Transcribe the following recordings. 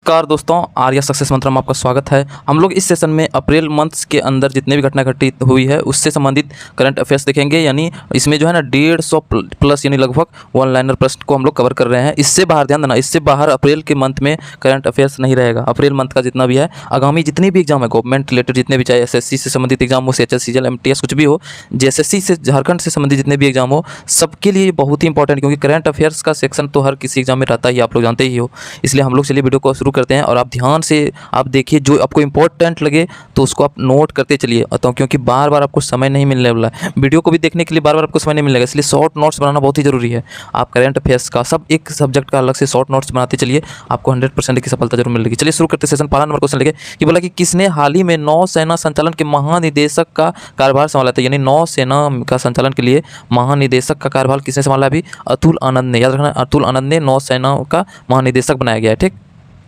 नमस्कार दोस्तों, आर्या सक्सेस मंत्र में आपका स्वागत है। हम लोग इस सेशन में अप्रैल मंथ्स के अंदर जितने भी घटना घटित हुई है उससे संबंधित करंट अफेयर्स देखेंगे। यानी इसमें जो है ना 150 प्लस यानी लगभग वन लाइनर प्रश्न को हम लोग कवर कर रहे हैं। इससे बाहर ध्यान देना, इससे बाहर अप्रैल के मंथ में करंट अफेयर्स नहीं रहेगा। अप्रैल मंथ का जितना भी है, आगामी जितने भी एग्जाम है गवर्नमेंट रिलेटेड, जितने भी चाहे एसएससी से संबंधित एग्जाम हो, CHS CGL MTS कुछ भी हो, जेएसएससी से झारखंड से संबंधित जितने भी एग्जाम हो, सबके लिए बहुत ही इंपॉर्टेंट, क्योंकि करंट अफेयर्स का सेक्शन तो हर किसी एग्जाम में रहता ही, आप लोग जानते ही हो। इसलिए हम लोग चलिए वीडियो को शुरू करते हैं और आप ध्यान से आप देखिए, जो आपको इंपॉर्टेंट लगे तो उसको आप नोट करते चलिए। तो क्योंकि बार बार आपको समय नहीं मिलने वाला है, वीडियो को भी देखने के लिए बार बार आपको समय नहीं मिलेगा, इसलिए शॉर्ट नोट्स बनाना बहुत ही जरूरी है। आप करंट अफेयर्स का सब एक सब्जेक्ट का अलग से शॉर्ट नोट्स बनाते चलिए, आपको 100% की सफलता जरूर मिलेगी। चलिए शुरू करते सेशन। पहला नंबर क्वेश्चन लेके कि बोला कि किसने हाल ही में नौसेना संचालन के महानिदेशक का कार्यभार संभाला था। यानी नौसेना का संचालन के लिए महानिदेशक का कार्यभार किसने संभाला? अभी अतुल आनंद ने। याद रखना, अतुल आनंद ने नौसेना का महानिदेशक बनाया गया है। ठीक,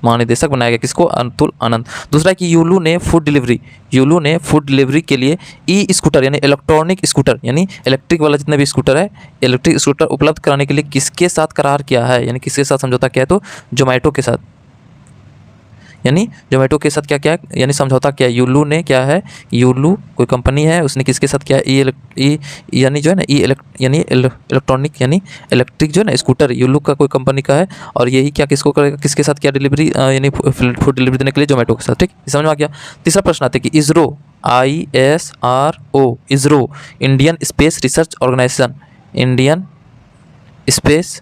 महानिदेशक बनाया गया किसको? अतुल आनंद। दूसरा है कि यूलू ने फूड डिलीवरी के लिए ई स्कूटर यानी इलेक्ट्रॉनिक स्कूटर यानी इलेक्ट्रिक वाला जितने भी स्कूटर है, इलेक्ट्रिक स्कूटर उपलब्ध कराने के लिए किसके साथ करार किया है? यानी किसके साथ समझौता किया है? तो जोमेटो के साथ। यानी जोमेटो के साथ क्या क्या यानी समझौता किया? यूलू ने क्या है? यूलू कोई कंपनी है, उसने किसके साथ किया? ई यानी जो है ना यानी इलेक्ट्रॉनिक यानी इलेक्ट्रिक जो है ना स्कूटर, यूलू का कोई कंपनी का है। और यही क्या किसको करेगा? किसके साथ किया डिलीवरी? यानी फूड डिलीवरी देने के लिए जोमेटो के साथ। ठीक, समझ में आ गया। तीसरा प्रश्न आता है कि ISRO ISRO ISRO Indian space research organisation, Indian space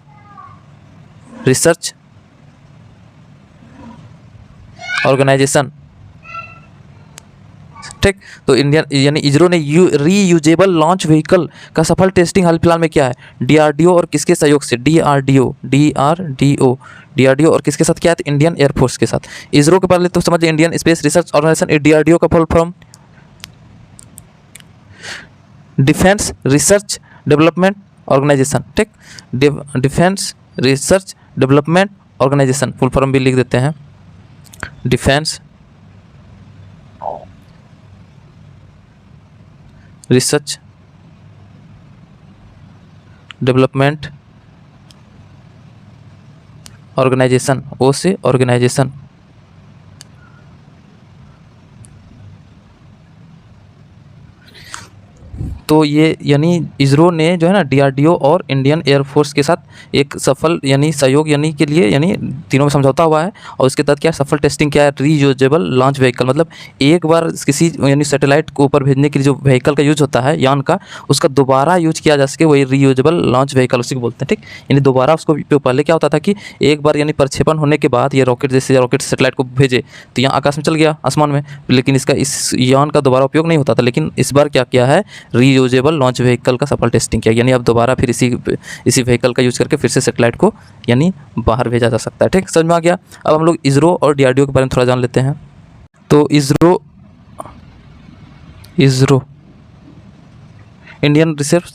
research organisation. ठीक, तो इंडियन यानी इसरो ने रीयूजेबल लॉन्च व्हीकल का सफल टेस्टिंग हाल फिलहाल में किया है? DRDO और किसके सहयोग से? DRDO और किसके साथ किया है? इंडियन एयरफोर्स के साथ। इसरो के पहले तो समझिए, Indian space research organisation. DRDO का full form defence research development organisation. ठीक, defence research development organisation full form भी लिख देते हैं, defence research development organisation, O से ऑर्गेनाइजेशन। तो ये यानी इसरो ने जो है ना DRDO और इंडियन एयरफोर्स के साथ एक सफल यानी सहयोग यानी के लिए यानी तीनों में समझौता हुआ है। और उसके तहत क्या सफल टेस्टिंग क्या है? रीयूजेबल लॉन्च व्हीकल, मतलब एक बार किसी यानी सैटेलाइट को ऊपर भेजने के लिए जो व्हीकल का यूज होता है, यान का, उसका दोबारा यूज किया जा सके, वही रीयूजेबल लॉन्च व्हीकल उसी को बोलते हैं। ठीक, यानी दोबारा उसको, पहले क्या होता था कि एक बार यानी प्रक्षेपण होने के बाद ये रॉकेट, जैसे रॉकेट सैटेलाइट को भेजे तो यहाँ आकाश में चल गया, आसमान में, लेकिन इसका इस यान का दोबारा उपयोग नहीं होता था। लेकिन इस बार क्या किया है? रीयूजेबल लॉन्च व्हीकल का सफल टेस्टिंग किया, यानी अब दोबारा फिर इसी व्हीकल का यूज करके फिर से सैटेलाइट को यानी बाहर भेजा जा सकता है। ठीक, समझ में आ गया। अब हम लोग इसरो और DRDO के बारे में थोड़ा जान लेते हैं। तो इसरो इंडियन रिसर्च,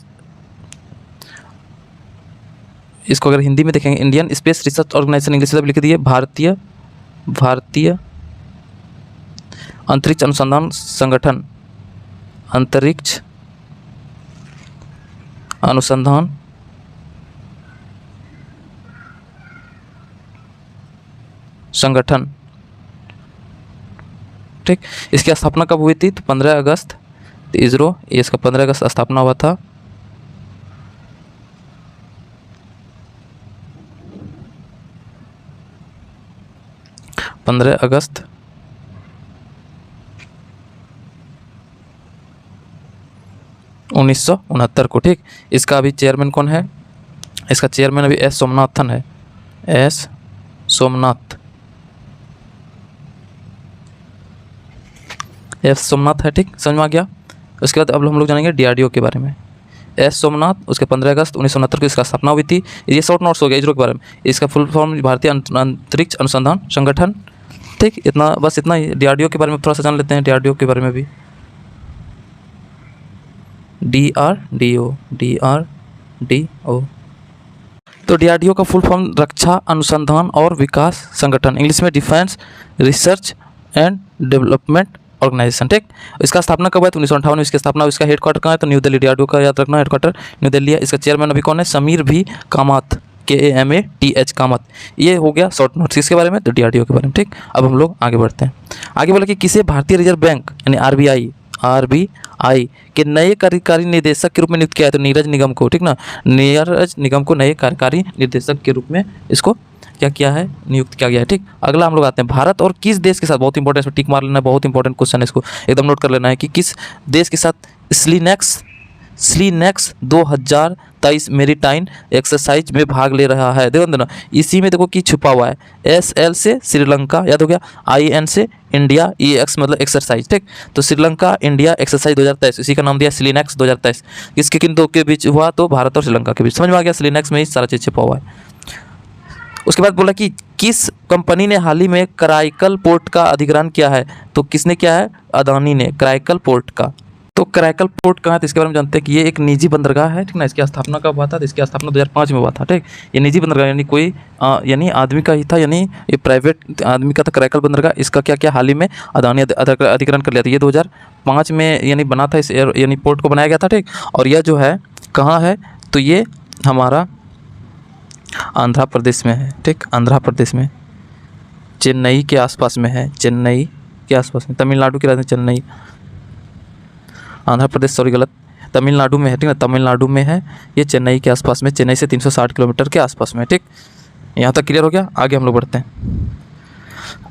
इसको अगर हिंदी में देखेंगे Indian space research organisation, English में लिख दिए भारतीय अंतरिक्ष अनुसंधान संगठन, अंतरिक्ष अनुसंधान संगठन। ठीक, इसकी स्थापना कब हुई थी? तो 15 अगस्त। तो इसरो ये इसका 15 अगस्त स्थापना हुआ था। अगस्त 1969 को। ठीक, इसका अभी चेयरमैन कौन है? इसका चेयरमैन अभी S सोमनाथन है, S सोमनाथ है। ठीक, समझ में आ गया। उसके बाद अब हम लोग जानेंगे DRDO के बारे में। S सोमनाथ, उसके 15 अगस्त 1969 को इसका स्थापना हुई थी। ये शॉर्ट नोट्स हो गया इसरो के बारे में। इसका फुल फॉर्म भारतीय अंतरिक्ष अनुसंधान संगठन। ठीक, इतना बस, इतना ही। DRDO के बारे में थोड़ा सा जान लेते हैं, DRDO के बारे में भी। DRDO तो DRDO का फुल फॉर्म रक्षा अनुसंधान और विकास संगठन, इंग्लिश में defence research and development organisation. ठीक, इसका स्थापना कब है? तो 1958 में इसकी स्थापना। इसका हेडक्वार्टर कहाँ है? तो न्यू दिल्ली। DRDO का याद रखना हेडक्वार्टर न्यू दिल्ली है। इसका चेयरमैन अभी कौन है? समीर भी कामत। KAMATH कामत। ये हो गया शॉर्ट नोट्स किसके बारे में, तो DRDO के बारे में। ठीक, अब हम लोग आगे बढ़ते हैं। आगे बोला कि किसे भारतीय रिजर्व बैंक यानी RBI के नए कार्यकारी निदेशक के रूप में नियुक्त किया है, तो नीरज निगम को। ठीक ना, नीरज निगम को नए कार्यकारी निदेशक के रूप में इसको क्या किया है, नियुक्त किया गया है। ठीक, अगला हम लोग आते हैं भारत और किस देश के साथ, बहुत इंपॉर्टेंट, इसमें टिक मार लेना है, बहुत इंपॉर्टेंट क्वेश्चन है, इसको एकदम नोट कर लेना है कि किस देश के साथ स्लीनेक्स 2023 मेरीटाइन एक्सरसाइज में भाग ले रहा है। देखो ना, इसी में देखो कि छुपा हुआ है, SL से श्रीलंका, याद हो गया, IN से इंडिया, EX मतलब एक्सरसाइज। ठीक, तो श्रीलंका इंडिया एक्सरसाइज 2023, इसी का नाम दिया स्लीनेक्स 2023। किसके किन दो के बीच हुआ, तो भारत और श्रीलंका के बीच। समझ में आ गया, स्लीनेक्स में ही सारा चीज़ छुपा हुआ है। उसके बाद बोला कि किस कंपनी ने हाल ही में कराईकल पोर्ट का अधिग्रहण किया है, तो किसने किया है, अदानी ने कराईकल पोर्ट का। तो कराईकल पोर्ट कहाँ है, तो इसके बारे में जानते हैं कि ये एक निजी बंदरगाह है। ठीक ना, इसकी स्थापना कब हुआ था, तो इसकी स्थापना 2005 में हुआ था। ठीक, ये निजी बंदरगाह यानी कोई यानी आदमी का ही था, यानी ये प्राइवेट आदमी का था कराईकल बंदरगाह। इसका क्या क्या हाल ही में अदानी अधिग्रहण कर लिया था। ये 2005 में यानी बना था, इस यानी पोर्ट को बनाया गया था। ठीक, और यह जो है कहाँ है, तो ये हमारा आंध्र प्रदेश में है। ठीक, आंध्र प्रदेश में चेन्नई के आसपास में है, चेन्नई के आसपास में, तमिलनाडु की राजधानी चेन्नई, आंध्र प्रदेश, सॉरी गलत, तमिलनाडु में है। ठीक है, तमिलनाडु में है, ये चेन्नई के आसपास में, चेन्नई से 360 किलोमीटर के आसपास में। ठीक, यहाँ तक क्लियर हो गया। आगे हम लोग बढ़ते हैं।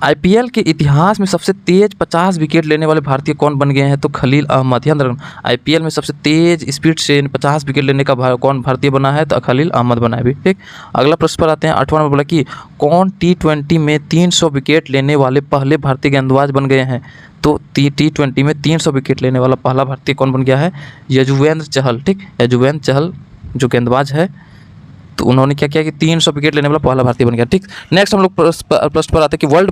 IPL के इतिहास में सबसे तेज 50 विकेट लेने वाले भारतीय कौन बन गए हैं, तो खलील अहमद। ध्यान रखना, IPL में सबसे तेज स्पीड से 50 विकेट लेने का कौन भारतीय बना है, तो खलील अहमद बना है भी। ठीक, अगला प्रश्न पर आते हैं। 8वां नंबर बोला कि कौन T20 में 300 विकेट लेने वाले पहले भारतीय गेंदबाज बन गए हैं, तो T20 में 300 विकेट लेने वाला पहला भारतीय कौन बन गया है, यजुवेंद्र चहल। ठीक, यजुवेंद्र चहल जो गेंदबाज है, तो उन्होंने क्या किया कि 300 विकेट लेने वाला पहला भारतीय बन गया। ठीक, नेक्स्ट हम लोग प्रश्न पर आते हैं कि वर्ल्ड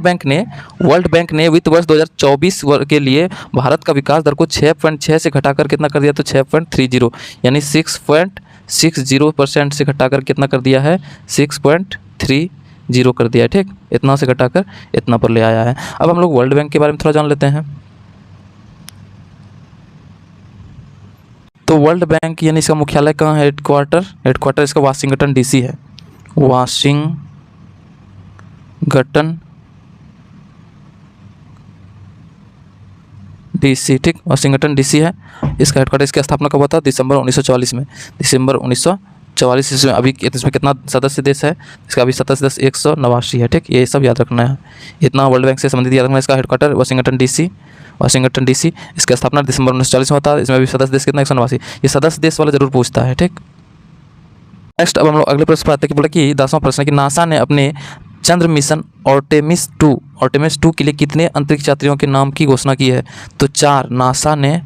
बैंक ने वित्त वर्ष 2024 के लिए भारत का विकास दर को 6.6 से घटाकर कितना कर दिया, तो 6.30 यानी 6.60% से घटाकर कितना कर दिया है, 6.30 कर दिया है। ठीक, इतना से घटाकर इतना पर ले आया है। अब हम लोग वर्ल्ड बैंक के बारे में थोड़ा जान लेते हैं। तो वर्ल्ड बैंक यानी इसका मुख्यालय कहाँ है, हेडक्वार्टर इसका वाशिंगटन DC है, वाशिंगटन DC। ठीक, वाशिंगटन DC है इसका हेडक्वार्टर। इसकी स्थापना कब हुआ था, दिसंबर 1944 में, दिसंबर 1944 इसमें। अभी इसमें कितना सदस्य देश है, इसका अभी सदस्य देश 189 है। ठीक, ये सब याद रखना है, इतना वर्ल्ड बैंक से संबंधित याद रखना है। इसका हेडक्वार्टर वाशिंगटन DC, इसका स्थापना दिसंबर 1940 में होता है। इसमें भी सदस्य देश कितना, 189। ये सदस्य देश वाला जरूर पूछता है। ठीक, नेक्स्ट अब हम लोग अगले प्रश्न पर आते हैं कि बोला कि 10वां प्रश्न है कि नासा ने अपने चंद्र मिशन आर्टेमिस 2 के लिए कितने अंतरिक्ष यात्रियों के नाम की घोषणा की है, तो 4। नासा ने,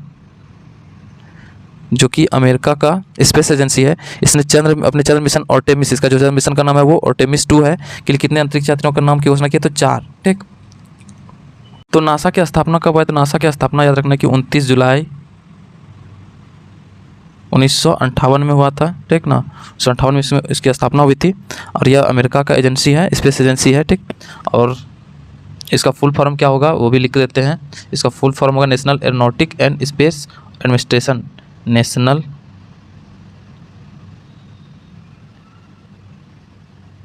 जो कि अमेरिका का स्पेस एजेंसी है, इसने अपने चंद्र मिशन आर्टेमिस, इसका जो चंद्र मिशन का नाम है वो आर्टेमिस 2 है, के लिए कितने अंतरिक्ष यात्रियों का नाम की घोषणा किया, तो 4। ठीक, तो नासा की स्थापना कब हुआ है, तो नासा की स्थापना याद रखना कि 29 जुलाई 1958 में हुआ था। ठीक ना, 1958 में इसकी स्थापना हुई थी, और यह अमेरिका का एजेंसी है, स्पेस एजेंसी है। ठीक, और इसका फुल फॉर्म क्या होगा वो भी लिख देते हैं। इसका फुल फॉर्म होगा national aeronautic and space administration, national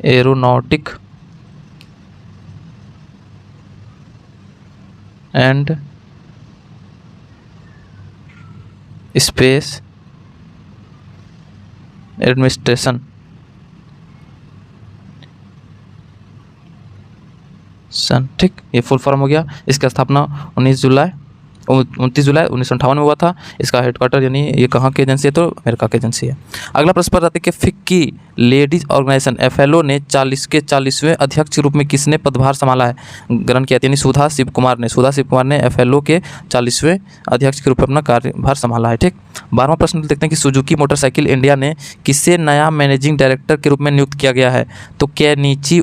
aeronautic and space administration. ठीक, ये फुल फॉर्म हो गया। इसका स्थापना 29 जुलाई 1958 में हुआ था। इसका हेडक्वार्टर यानी ये कहाँ की एजेंसी है, तो अमेरिका की एजेंसी है। अगला प्रश्न पर आते हैं कि फिक्की लेडीज ऑर्गेनाइजेशन FLO ने 40वें अध्यक्ष के रूप में किसने पदभार संभाला है, ग्रहण किया, यानी सुधा शिव कुमार ने FLO के 40वें अध्यक्ष के रूप में अपना कार्यभार संभाला है। ठीक, 12वां प्रश्न देखते हैं कि सुजुकी मोटरसाइकिल इंडिया ने किसे नया मैनेजिंग डायरेक्टर के रूप में नियुक्त किया गया है, तो केनिची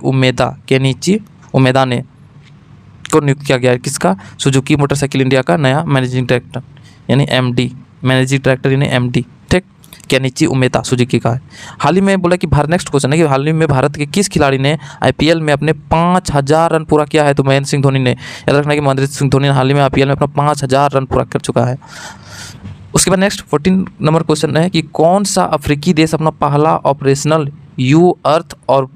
उमेदा ने को नियुक्त किया गया है। किसका, सुजुकी मोटरसाइकिल इंडिया का नया मैनेजिंग डायरेक्टर यानी MD, मैनेजिंग डायरेक्टर यानी MD। ठीक, केनिची उमेदा सुजुकी का है। हाल ही में बोला कि नेक्स्ट क्वेश्चन है कि हाल ही में भारत के किस खिलाड़ी ने IPL में अपने 5000 रन पूरा किया है, तो महेंद्र सिंह धोनी ने। याद रखना कि महेंद्र सिंह धोनी हाल ही में IPL में अपना 5000 रन पूरा कर चुका है। उसके बाद नेक्स्ट 14 नंबर क्वेश्चन है कि कौन सा अफ्रीकी देश अपना पहला ऑपरेशनल यू अर्थ और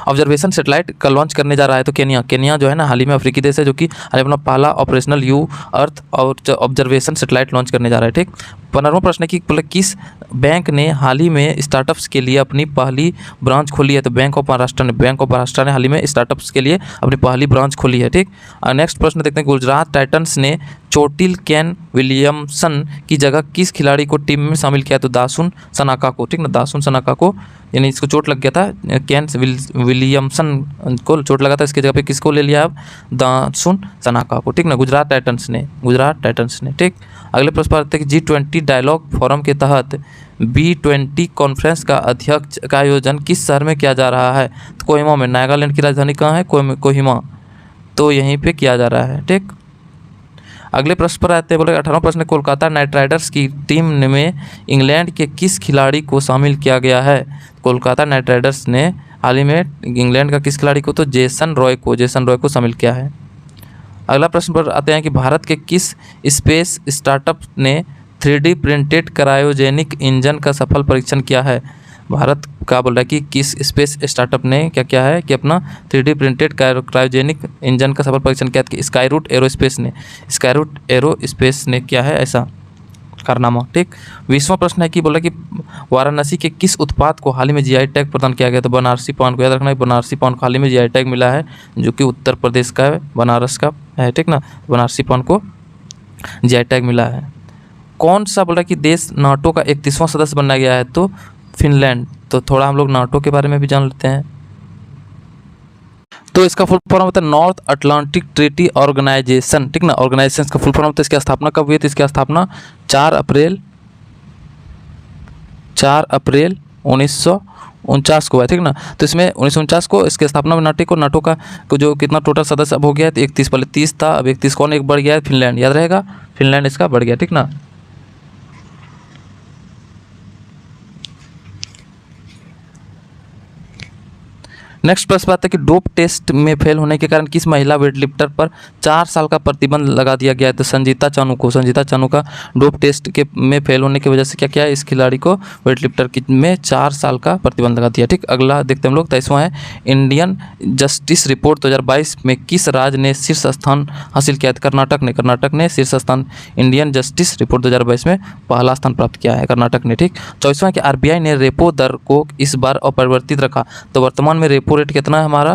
ऑब्जर्वेशन सेटेलाइट का लॉन्च करने जा रहा है? तो केनिया जो है ना, हाल ही में अफ्रीकी देश है जो कि हाल अपना पहला ऑपरेशनल यू अर्थ और ऑब्जर्वेशन सेटेलाइट लॉन्च करने जा रहा है। ठीक, 15वां प्रश्न है कि किस बैंक ने हाल ही में स्टार्टअप्स के लिए अपनी पहली ब्रांच खोली है? तो बैंक ऑफ महाराष्ट्र ने हाल ही में स्टार्टअप्स के लिए अपनी पहली ब्रांच खोली है। ठीक, नेक्स्ट प्रश्न देखते हैं, गुजरात टाइटंस ने चोटिल केन विलियमसन की जगह किस खिलाड़ी को टीम में शामिल किया? तो दासुन सनाका को। ठीक ना, दासुन सनाका को, यानी इसको चोट लग गया था, केन विलियमसन को चोट लगा था, इसकी जगह पे किसको ले लिया अब? दासुन सनाका को। ठीक ना, गुजरात टाइटंस ने। ठीक, अगले प्रश्न पर आते हैं कि G20 डायलॉग फोरम के तहत B20 कॉन्फ्रेंस का अध्यक्ष का आयोजन किस शहर में किया जा रहा है? तो कोहिमा में। नागालैंड की राजधानी कहाँ है? कोहिमा, तो यहीं पे किया जा रहा है। ठीक, अगले प्रश्न पर आते हैं, बोले 18वां प्रश्न, कोलकाता नाइट राइडर्स की टीम में इंग्लैंड के किस खिलाड़ी को शामिल किया गया है? कोलकाता नाइट राइडर्स ने हाल ही में इंग्लैंड का किस खिलाड़ी को? तो जेसन रॉय को शामिल किया है। अगला प्रश्न पर आते हैं कि भारत के किस स्पेस स्टार्टअप ने 3D प्रिंटेड क्रायोजेनिक इंजन का सफल परीक्षण किया है? भारत का बोल रहा है कि किस स्पेस स्टार्टअप ने क्या किया है कि अपना 3D प्रिंटेड क्रायोजेनिक इंजन का सफल परीक्षण किया कि स्काईरूट एरोस्पेस ने किया है ऐसा कारनामा। ठीक, 20वां प्रश्न है कि बोला कि वाराणसी के किस उत्पाद को हाल ही में GI टैग प्रदान किया गया? तो बनारसी पान को। याद रखना है, बनारसी पान को हाल ही में GI टैग मिला है, जो कि उत्तर प्रदेश का है, बनारस का है। ठीक ना, बनारसी पान को GI टैग मिला है। कौन सा बोला कि देश नाटो का 31वां सदस्य बनना गया है? तो फिनलैंड। तो थोड़ा हम लोग नाटो के बारे में भी जान लेते हैं। तो इसका फुल फॉर्म होता है नॉर्थ अटलांटिक ट्रीटी ऑर्गेनाइजेशन। ठीक ना, ऑर्गेनाइजेशन का फुल फॉर्म होता है। इसकी स्थापना कब हुई? तो इसकी स्थापना 4 अप्रैल 1949 को है। ठीक ना, तो इसमें 1949 को इसकी स्थापना में नाटो का जो कितना टोटल सदस्य अब हो गया है? तो 31, पहले 30 था, अब 31 कौन एक बढ़ गया है? फिनलैंड। याद रहेगा, फिनलैंड इसका बढ़ गया। ठीक ना, नेक्स्ट प्रश्न बात है कि डोप टेस्ट में फेल होने के कारण किस महिला वेटलिफ्टर पर 4 साल का प्रतिबंध लगा दिया गया है? तो संजीता चानू का डोप टेस्ट में फेल होने की वजह से क्या किया है? इस खिलाड़ी को वेटलिफ्टर में 4 साल का प्रतिबंध लगा दिया। ठीक, अगला देखते हैं हम लोग, 23वां है, इंडियन जस्टिस रिपोर्ट 2022 में किस राज्य ने शीर्ष स्थान हासिल किया? कर्नाटक ने शीर्ष स्थान, इंडियन जस्टिस रिपोर्ट 2022 में पहला स्थान प्राप्त किया है कर्नाटक ने। ठीक, 24वां कि RBI ने रेपो दर को इस बार अपरिवर्तित रखा। तो वर्तमान में रेपो रेट कितना है हमारा?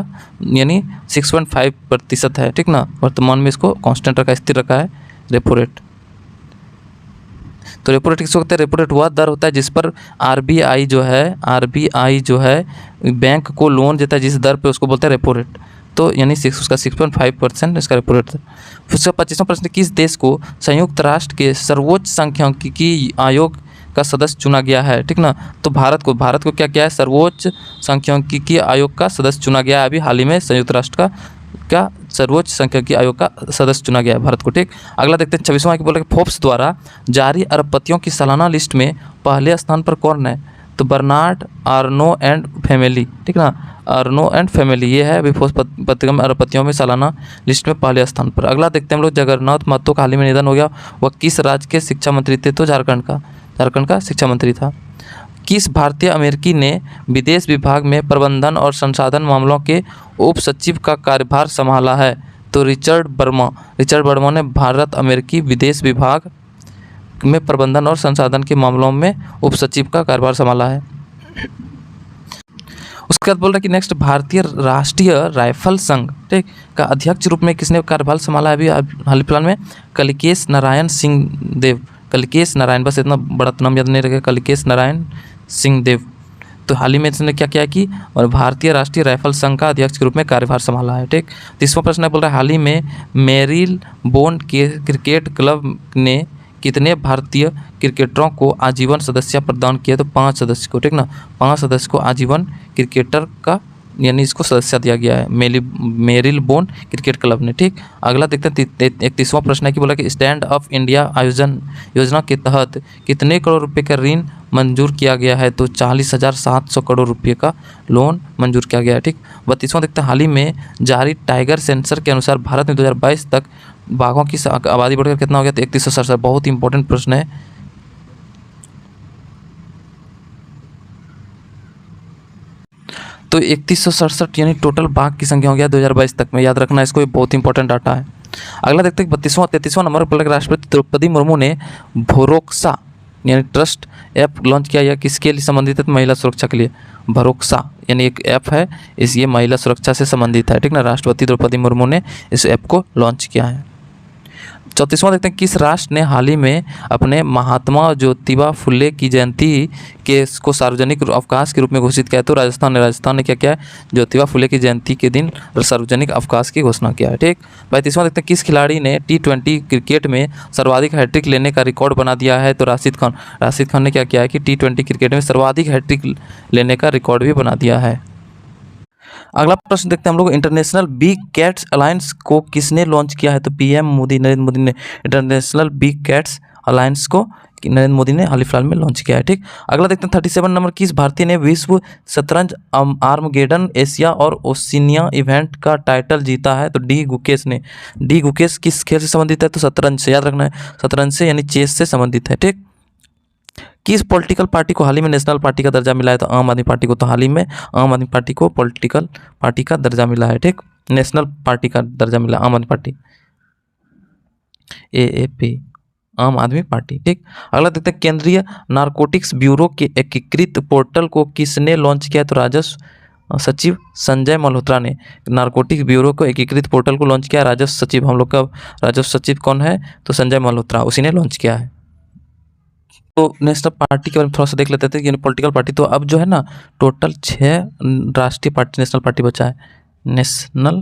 यानी 6.5% है। ठीक ना, वर्तमान में इसको कांस्टेंट रखा, स्थिर रखा है रेपो रेट। तो रेपो रेट किसको कहते हैं? रेपो रेट वह दर होता है जिस पर RBI जो है बैंक को लोन देता है, जिस दर पे उसको बोलते हैं रेपो रेट। तो यानी 6.5% इसका रेपो रेट है। उसका 25वां प्रश्न, किस देश को संयुक्त राष्ट्र के सर्वोच्च सांख्यिकी आयोग का सदस्य चुना गया है? ठीक ना, तो भारत को क्या किया है? सर्वोच्च सांख्यिकी आयोग का सदस्य चुना गया है। अभी हाल ही में संयुक्त राष्ट्र का सर्वोच्च सांख्यिकी आयोग का सदस्य चुना गया है भारत को। ठीक, अगला देखते हैं 26वां की बोला कि फोर्ब्स द्वारा जारी अरबपतियों की सालाना लिस्ट में पहले स्थान पर कौन है? तो बर्नार्ड आर्नो एंड फैमिली। ठीक ना, आर्नो एंड फैमिली ये है अभी फोर्ब्स पत्रिका में अरबपतियों में सालाना लिस्ट में पहले स्थान पर। अगला देखते हैं हम लोग, जगन्नाथ महतो का हाल ही में निधन हो गया, वह किस राज्य के शिक्षा मंत्री थे? तो झारखंड का शिक्षा मंत्री था। किस भारतीय अमेरिकी ने विदेश विभाग में प्रबंधन और संसाधन मामलों के उप सचिव का कार्यभार संभाला है? तो रिचर्ड वर्मा ने भारत अमेरिकी विदेश विभाग में प्रबंधन और संसाधन के मामलों में उप सचिव का कार्यभार संभाला है। उसके बाद बोल रहा है कि नेक्स्ट, भारतीय राष्ट्रीय राइफल संघ ठीक का अध्यक्ष रूप में किसने कार्यभार संभाला है? अभी हाल फिलहाल में कलिकेश नारायण सिंह देव। बस इतना बड़ा तो नाम याद नहीं रखेगा, कलिकेश नारायण सिंह देव। तो हाल ही में इसने क्या किया कि और भारतीय राष्ट्रीय राइफल संघ का अध्यक्ष के रूप में कार्यभार संभाला है। ठीक, 30वां प्रश्न है, बोल रहा है हाल ही में मेरिल बोन के क्रिकेट क्लब ने कितने भारतीय क्रिकेटरों को आजीवन सदस्य प्रदान किया? तो 5 सदस्य को। ठीक ना, 5 सदस्य को आजीवन क्रिकेटर का यानी इसको सदस्य दिया गया है मेरिल बोन क्रिकेट क्लब ने। ठीक, अगला देखते हैं 31वां प्रश्न है कि बोला कि स्टैंड अप इंडिया योजना के तहत कितने करोड़ रुपए का ऋण मंजूर किया गया है? तो 40,700 करोड़ रुपए का लोन मंजूर किया गया है। ठीक, 32वां देखते हैं, हाल ही में जारी टाइगर सेंसर के अनुसार भारत में 2022 तक बाघों की आबादी बढ़कर कितना हो गया? तो 3167। बहुत इंपॉर्टेंट प्रश्न है। तो 3167 यानी टोटल बाघ की संख्या हो गया 2022 तक में, याद रखना इसको, ये बहुत इंपॉर्टेंट डाटा है। अगला देखते हैं 33वां नंबर पर राष्ट्रपति द्रौपदी मुर्मू ने भरोक्सा यानी ट्रस्ट ऐप लॉन्च किया। यह किसके लिए संबंधित है? तो महिला सुरक्षा के लिए। भरोक्सा यानी एक ऐप है, ये महिला सुरक्षा से संबंधित है, ठीक ना। राष्ट्रपति द्रौपदी मुर्मू ने इस ऐप को लॉन्च किया है। 34वां देखते हैं, किस राष्ट्र ने हाल ही में अपने महात्मा ज्योतिबा फुले की जयंती को सार्वजनिक अवकाश के रूप में घोषित किया है? तो राजस्थान ने क्या किया है? ज्योतिबा फुले की जयंती के दिन सार्वजनिक अवकाश की घोषणा किया है, ठीक। 35वां देखते हैं, किस खिलाड़ी ने T20 क्रिकेट में सर्वाधिक हैट्रिक लेने का रिकॉर्ड बना दिया है? तो राशिद खान ने क्या किया है कि T20 क्रिकेट में सर्वाधिक हैट्रिक लेने का रिकॉर्ड भी बना दिया है। अगला प्रश्न देखते हैं हम लोग, इंटरनेशनल बिग कैट्स अलायंस को किसने लॉन्च किया है? तो पीएम मोदी, नरेंद्र मोदी ने इंटरनेशनल बिग कैट्स अलायंस को नरेंद्र मोदी ने हाल ही फिलहाल में लॉन्च किया है, ठीक। अगला देखते हैं 37 नंबर, किस भारतीय ने विश्व शतरंज आर्मगेडन एशिया और ओशिनिया इवेंट का टाइटल जीता है? तो डी गुकेश ने। डी गुकेश किस खेल से संबंधित है? तो शतरंज से, याद रखना है, शतरंज से यानी चेस से संबंधित है, ठीक। किस पॉलिटिकल पार्टी को हाल ही में नेशनल पार्टी का दर्जा मिला है? तो आम आदमी पार्टी को। तो हाल ही में आम आदमी पार्टी को पॉलिटिकल पार्टी का दर्जा मिला है, ठीक। नेशनल पार्टी का दर्जा मिला आम आदमी पार्टी, AAP, आम आदमी पार्टी, ठीक। अगला देखते हैं, केंद्रीय नारकोटिक्स ब्यूरो के एकीकृत पोर्टल को किसने लॉन्च किया? तो राजस्व सचिव संजय मल्होत्रा ने नारकोटिक्स ब्यूरो को एकीकृत पोर्टल को लॉन्च किया। राजस्व सचिव, हम लोग का राजस्व सचिव कौन है? तो संजय मल्होत्रा, उसी ने लॉन्च किया है। तो नेशनल पार्टी के बारे में थोड़ा सा देख लेते थे, यानी पॉलिटिकल पार्टी। तो अब जो है ना, टोटल 6 राष्ट्रीय पार्टी, नेशनल पार्टी बचा है। नेशनल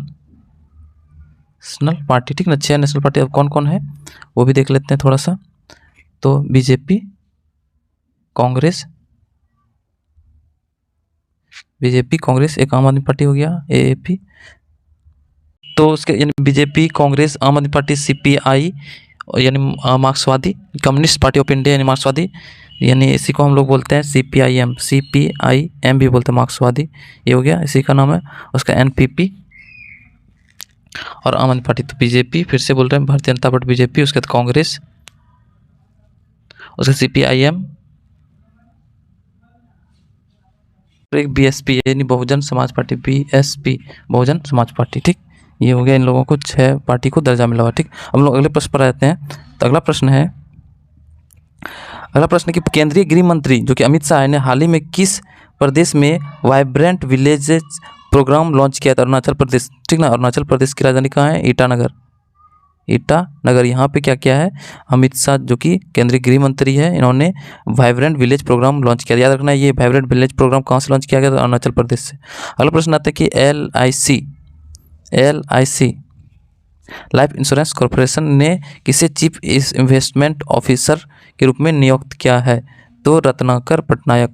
पार्टी, ठीक ना, 6 नेशनल पार्टी। अब कौन कौन है वो भी देख लेते हैं थोड़ा सा। तो बीजेपी, कांग्रेस, एक आम आदमी पार्टी हो गया, AAP। तो उसके यानी बीजेपी, कांग्रेस, आम आदमी पार्टी, CPI यानी मार्क्सवादी, कम्युनिस्ट पार्टी ऑफ इंडिया यानी मार्क्सवादी, यानी इसी को हम लोग बोलते हैं CPIM भी बोलते हैं, मार्क्सवादी, ये हो गया, इसी का नाम है। उसका NPP और आम आदमी पार्टी। तो बीजेपी, फिर से बोल रहे हैं, भारतीय जनता पार्टी बीजेपी, उसके बाद कांग्रेस, उसका CPIM, एक BSP यानी Bahujan Samaj party, BSP Bahujan Samaj party, ठीक। ये हो गया, इन लोगों को 6 पार्टी को दर्जा मिला हुआ, ठीक। हम लोग अगले प्रश्न पर आते हैं। तो अगला प्रश्न है कि केंद्रीय गृह मंत्री जो कि अमित शाह ने हाल ही में किस प्रदेश में वाइब्रेंट विलेजेस प्रोग्राम लॉन्च किया था? अरुणाचल प्रदेश, ठीक ना। अरुणाचल प्रदेश की राजधानी कहाँ है? ईटानगर। यहाँ पे क्या किया है अमित शाह जो कि केंद्रीय गृह मंत्री है, इन्होंने वाइब्रेंट विलेज प्रोग्राम लॉन्च किया। याद रखना है, ये वाइब्रेंट विलेज प्रोग्राम कहाँ से लॉन्च किया गया? तो अरुणाचल प्रदेश से। अगला प्रश्न आता है कि LIC लाइफ इंश्योरेंस कॉरपोरेशन ने किसे चीफ इन्वेस्टमेंट ऑफिसर के रूप में नियुक्त किया है? तो रत्नाकर पटनायक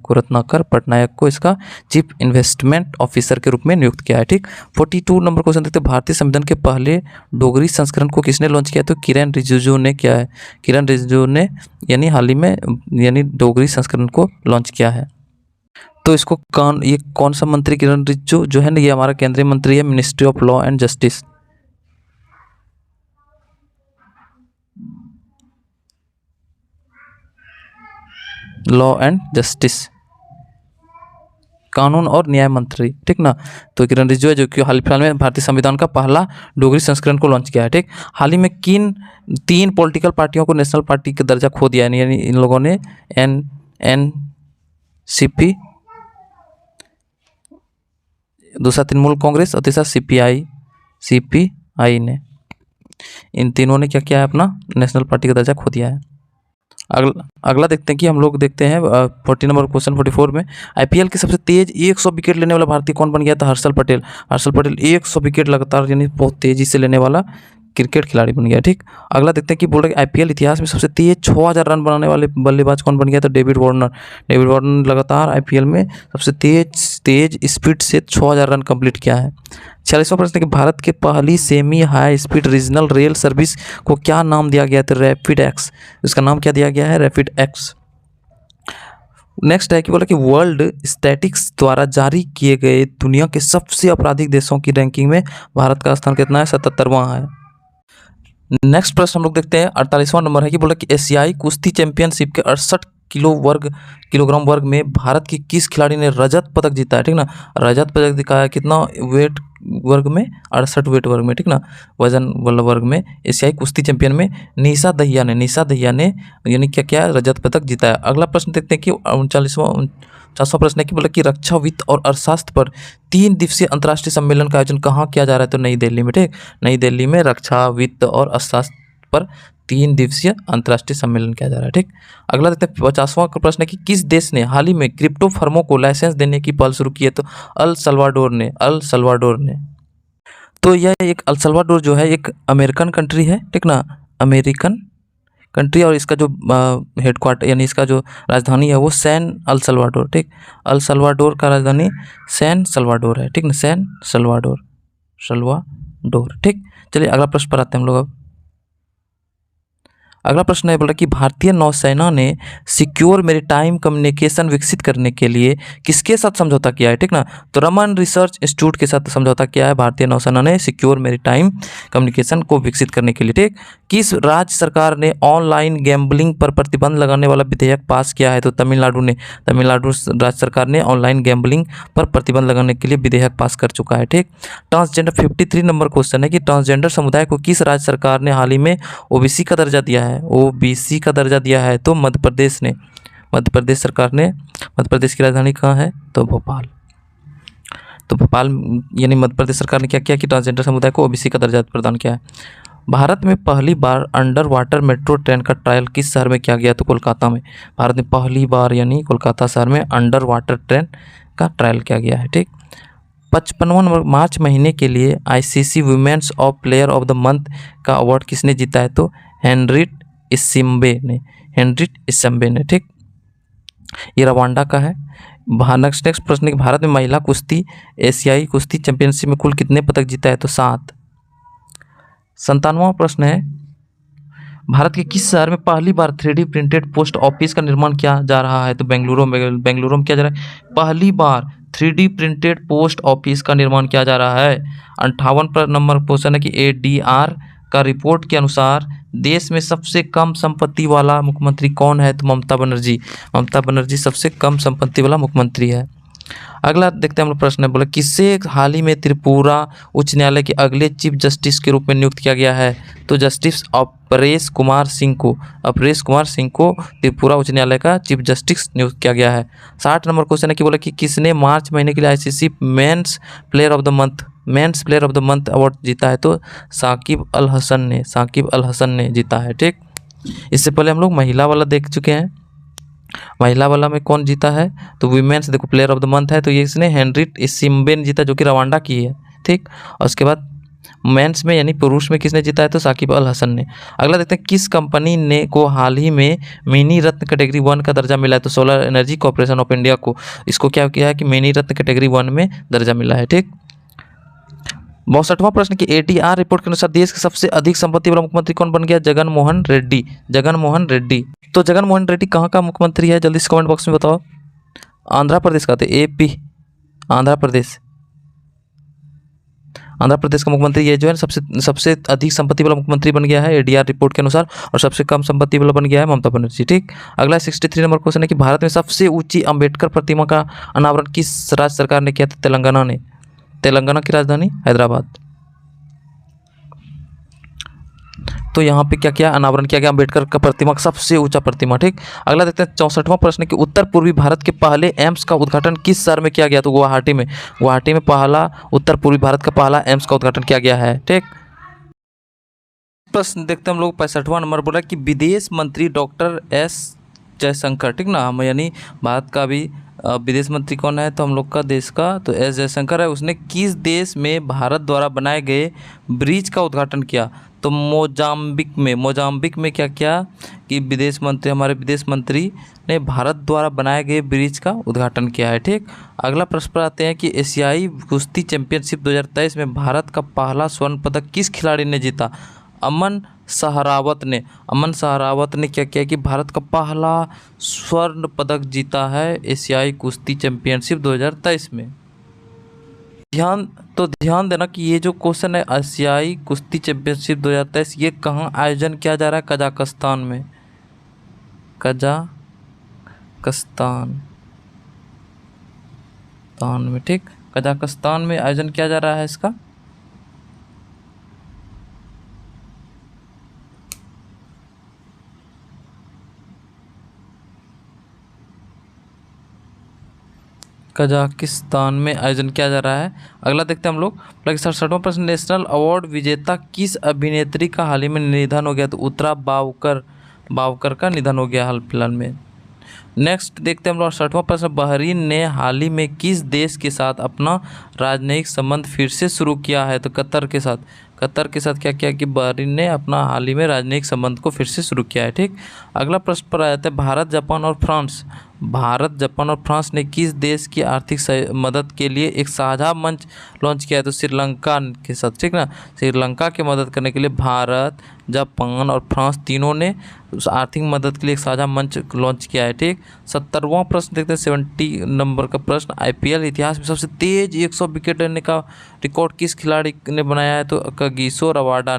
को इसका चीफ इन्वेस्टमेंट ऑफिसर के रूप में नियुक्त किया है, ठीक। 42 नंबर क्वेश्चन देखते हैं, भारतीय संविधान के पहले डोगरी संस्करण को किसने लॉन्च किया? तो किरण रिजिजू ने किया है। किरण रिजिजू ने यानी हाल ही में यानी डोगरी संस्करण को लॉन्च किया है। तो इसको ये कौन सा मंत्री? किरण रिजिजू जो है ना, ये हमारा केंद्रीय मंत्री है, ministry of law and justice. Law and justice, कानून और न्याय मंत्री, ठीक ना। तो किरण रिजिजू है जो कि हाल फिलहाल में भारतीय संविधान का पहला डोगरी संस्करण को लॉन्च किया है, ठीक। हाल ही में किन 3 पॉलिटिकल पार्टियों को नेशनल पार्टी का दर्जा खो दिया है? यानी इन लोगों ने NCP, दूसरा तृणमूल कांग्रेस और तीसरा CPI ने, इन तीनों ने क्या किया है? अपना नेशनल पार्टी का दर्जा खो दिया है। अगला देखते हैं कि हम लोग देखते हैं 40 नंबर क्वेश्चन 44 में, IPL के सबसे तेज 100 विकेट लेने वाला भारतीय कौन बन गया था? हर्षल पटेल 100 विकेट लगातार यानी बहुत तेजी से लेने वाला क्रिकेट खिलाड़ी बन गया, ठीक। अगला देखते हैं कि बोल रहे हैं IPL इतिहास में सबसे तेज 6000 रन बनाने वाले बल्लेबाज कौन बन गया? तो डेविड वार्नर लगातार IPL में सबसे तेज स्पीड से 6000 रन कंप्लीट किया है। 46वां प्रश्न है कि भारत के पहली semi high speed regional rail service को क्या नाम दिया गया? तो रैपिड एक्स, इसका नाम क्या दिया गया है? Rapid x. नेक्स्ट है कि बोला कि वर्ल्ड स्टैटिक्स द्वारा जारी किए गए दुनिया के सबसे आपराधिक देशों की रैंकिंग में भारत का स्थान कितना है? 77वां है। नेक्स्ट प्रश्न हम लोग देखते हैं 48वां नंबर है कि बोला कि एशियाई कुश्ती चैंपियनशिप के 68 किलोग्राम वर्ग में भारत की किस खिलाड़ी ने रजत पदक जीता है, ठीक ना। रजत पदक दिखाया कितना वेट वर्ग में, 68 वेट वर्ग में, ठीक ना, वजन वाला वर्ग में। एशियाई कुश्ती चैंपियन में निशा दहिया ने यानी क्या क्या रजत पदक जीता है। अगला प्रश्न देखते हैं कि 49वां प्रश्न है कि बोला कि रक्षा वित्त और अर्थशास्त्र पर 3 दिवसीय अंतर्राष्ट्रीय सम्मेलन का आयोजन कहाँ किया जा रहा है, तो नई दिल्ली में, ठीक। नई दिल्ली में रक्षा वित्त और अर्थशास्त्र पर 3 दिवसीय अंतर्राष्ट्रीय सम्मेलन किया जा रहा है, ठीक। अगला देखते हैं 50वां प्रश्न है कि किस देश ने हाल ही में क्रिप्टो फर्मों को लाइसेंस देने की पहल शुरू की है, तो अल सल्वाडोर ने। तो यह एक अल सल्वाडोर जो है एक अमेरिकन कंट्री है, ठीक ना, अमेरिकन कंट्री, और इसका जो हेडक्वार्टर यानी इसका जो राजधानी है वो सैन अल सल्वाडोर, ठीक। अल सल्वाडोर का राजधानी सैन सल्वाडोर है, ठीक ना, सैन सल्वाडोर, ठीक। चलिए अगला प्रश्न पर आते हैं हम लोग अब। अगला प्रश्न है बोला कि भारतीय नौसेना ने सिक्योर मैरीटाइम कम्युनिकेशन विकसित करने के लिए किसके साथ समझौता किया है, ठीक ना, तो रमन रिसर्च इंस्टीट्यूट के साथ समझौता किया है भारतीय नौसेना ने सिक्योर मैरीटाइम कम्युनिकेशन को विकसित करने के लिए, ठीक। किस राज्य सरकार ने ऑनलाइन गैम्बलिंग पर प्रतिबंध लगाने वाला विधेयक पास किया है, तो तमिलनाडु राज्य सरकार ने ऑनलाइन गैम्बलिंग पर प्रतिबंध लगाने के लिए विधेयक पास कर चुका है, ठीक। ट्रांसजेंडर 53 नंबर क्वेश्चन है कि ट्रांसजेंडर समुदाय को किस राज्य सरकार ने हाल ही में ओबीसी का दर्जा दिया है, ओबीसी का दर्जा दिया है, तो मध्य प्रदेश सरकार ने। मध्य प्रदेश की राजधानी कहाँ है, तो भोपाल। तो भोपाल यानी मध्य प्रदेश सरकार ने क्या किया कि ट्रांसजेंडर समुदाय को ओबीसी का दर्जा प्रदान किया है। भारत में पहली बार अंडर वाटर मेट्रो ट्रेन का ट्रायल किस शहर में किया गया, तो कोलकाता में। भारत में पहली बार यानी कोलकाता शहर में अंडर वाटर ट्रेन का ट्रायल किया गया है, ठीक। 55वां नंबर मार्च महीने के लिए ICC women's of player of the month का अवार्ड किसने जीता है, तो हेनरिट इसिम्बे ने, ठीक। ये रवांडा का है। नेक्स्ट प्रश्न है कि भारत में महिला कुश्ती एशियाई कुश्ती चैंपियनशिप में कुल कितने पदक जीता है, तो 7। 57वां प्रश्न है भारत के किस शहर में पहली बार 3D प्रिंटेड पोस्ट ऑफिस का निर्माण किया जा रहा है, तो बेंगलुरु में किया जा रहा है। पहली बार 3D प्रिंटेड पोस्ट ऑफिस का निर्माण किया जा रहा है। 58 नंबर क्वेश्चन है कि ADR का रिपोर्ट के अनुसार देश में सबसे कम संपत्ति वाला मुख्यमंत्री कौन है, तो ममता बनर्जी सबसे कम संपत्ति वाला मुख्यमंत्री है। अगला देखते हैं हम लोग प्रश्न है बोला किसे हाल ही में त्रिपुरा उच्च न्यायालय के अगले चीफ जस्टिस के रूप में नियुक्त किया गया है, तो जस्टिस अपरेश कुमार सिंह को त्रिपुरा उच्च न्यायालय का चीफ जस्टिस नियुक्त किया गया है। 60 नंबर क्वेश्चन है कि बोला कि किसने मार्च महीने के लिए ICC men's player of the month award जीता है, तो साकिब अल हसन ने जीता है, ठीक। इससे पहले हम लोग महिला वाला देख चुके हैं। महिला वाला में कौन जीता है, तो वीमेंस देखो प्लेयर ऑफ द मंथ है, तो ये इसने हेनरिट इसिम्बे ने जीता जो कि रवांडा की है, ठीक। और उसके बाद मेंस में यानी पुरुष में किसने जीता है, तो साकिब अल हसन ने। अगला देखते हैं किस कंपनी ने को हाल ही में मिनी रत्न कैटेगरी 1 का दर्जा मिला है, तो solar energy corporation of India को इसको क्या किया है कि मिनी रत्न कैटेगरी 1 में दर्जा मिला है, ठीक। 62वां प्रश्न की ADR रिपोर्ट के अनुसार देश के सबसे अधिक संपत्ति वाला मुख्यमंत्री कौन बन गया, जगन मोहन रेड्डी। तो जगन मोहन रेड्डी कहाँ का मुख्यमंत्री है, जल्दी से कमेंट बॉक्स में बताओ। आंध्र प्रदेश का, तो AP आंध्र प्रदेश का मुख्यमंत्री ये जो है सबसे अधिक संपत्ति वाला मुख्यमंत्री बन गया है ADR रिपोर्ट के अनुसार, और सबसे कम संपत्ति वाला बन गया है ममता बनर्जी, ठीक। अगला 63 नंबर क्वेश्चन है कि भारत में सबसे ऊंची अंबेडकर प्रतिमा का अनावरण किस राज्य सरकार ने किया था, तेलंगाना की राजधानी हैदराबाद। तो यहाँ पे क्या किया, अनावरण किया गया अंबेडकर का प्रतिमा, सबसे ऊंचा प्रतिमा, ठीक। अगला देखते हैं 64वां प्रश्न कि उत्तर पूर्वी भारत के पहले एम्स का उद्घाटन किस शहर में किया गया, तो गुवाहाटी में पहला उत्तर पूर्वी भारत का पहला एम्स का उद्घाटन किया गया है, ठीक। प्रश्न देखते हैं हम लोग 65वां नंबर बोला कि विदेश मंत्री डॉक्टर S जयशंकर, ठीक ना, हम यानी भारत का भी विदेश मंत्री कौन है, तो हम लोग का देश का तो S जयशंकर है। उसने किस देश में भारत द्वारा बनाए गए ब्रिज का उद्घाटन किया, तो मोजाम्बिक में क्या किया कि हमारे विदेश मंत्री ने भारत द्वारा बनाए गए ब्रिज का उद्घाटन किया है, ठीक। अगला प्रश्न पर आते हैं कि एशियाई कुश्ती चैंपियनशिप 2023 में भारत का पहला स्वर्ण पदक किस खिलाड़ी ने जीता, अमन सहरावत ने क्या किया कि भारत का पहला स्वर्ण पदक जीता है एशियाई कुश्ती चैंपियनशिप 2023 में। ध्यान देना कि ये जो क्वेश्चन है एशियाई कुश्ती चैंपियनशिप 2023 ये कहाँ आयोजन किया जा रहा है, कजाकिस्तान में। कजाकिस्तान में, ठीक, कजाकिस्तान में आयोजन किया जा रहा है इसका। कजाकिस्तान में आयोजन किया जा रहा है। अगला देखते हैं हम लोग। 67वां प्रश्न, नेशनल अवार्ड विजेता किस अभिनेत्री का हाल ही में निधन हो गया? तो उत्तरा बावकर का निधन हो गया हाल फिलहाल में। नेक्स्ट देखते हैं हम लोग 68वां प्रश्न, बहरीन ने हाल ही में किस देश के साथ अपना राजनयिक संबंध फिर से शुरू किया है? तो कतर के साथ। कतर के साथ क्या किया कि बहरीन ने अपना हाल ही में राजनयिक संबंध को फिर से शुरू किया है, ठीक। अगला प्रश्न पर आ जाता है, भारत जापान और फ्रांस ने किस देश की आर्थिक मदद के लिए एक साझा मंच लॉन्च किया है? तो श्रीलंका के साथ, ठीक ना। श्रीलंका की मदद करने के लिए भारत, जापान और फ्रांस तीनों ने उस आर्थिक मदद के लिए एक साझा मंच लॉन्च किया है, ठीक। 70वां प्रश्न देखते हैं, 70 नंबर का प्रश्न, आईपीएल इतिहास में सबसे तेज 100 विकेट लेने का रिकॉर्ड किस खिलाड़ी ने बनाया है? तो कागिसो रबाडा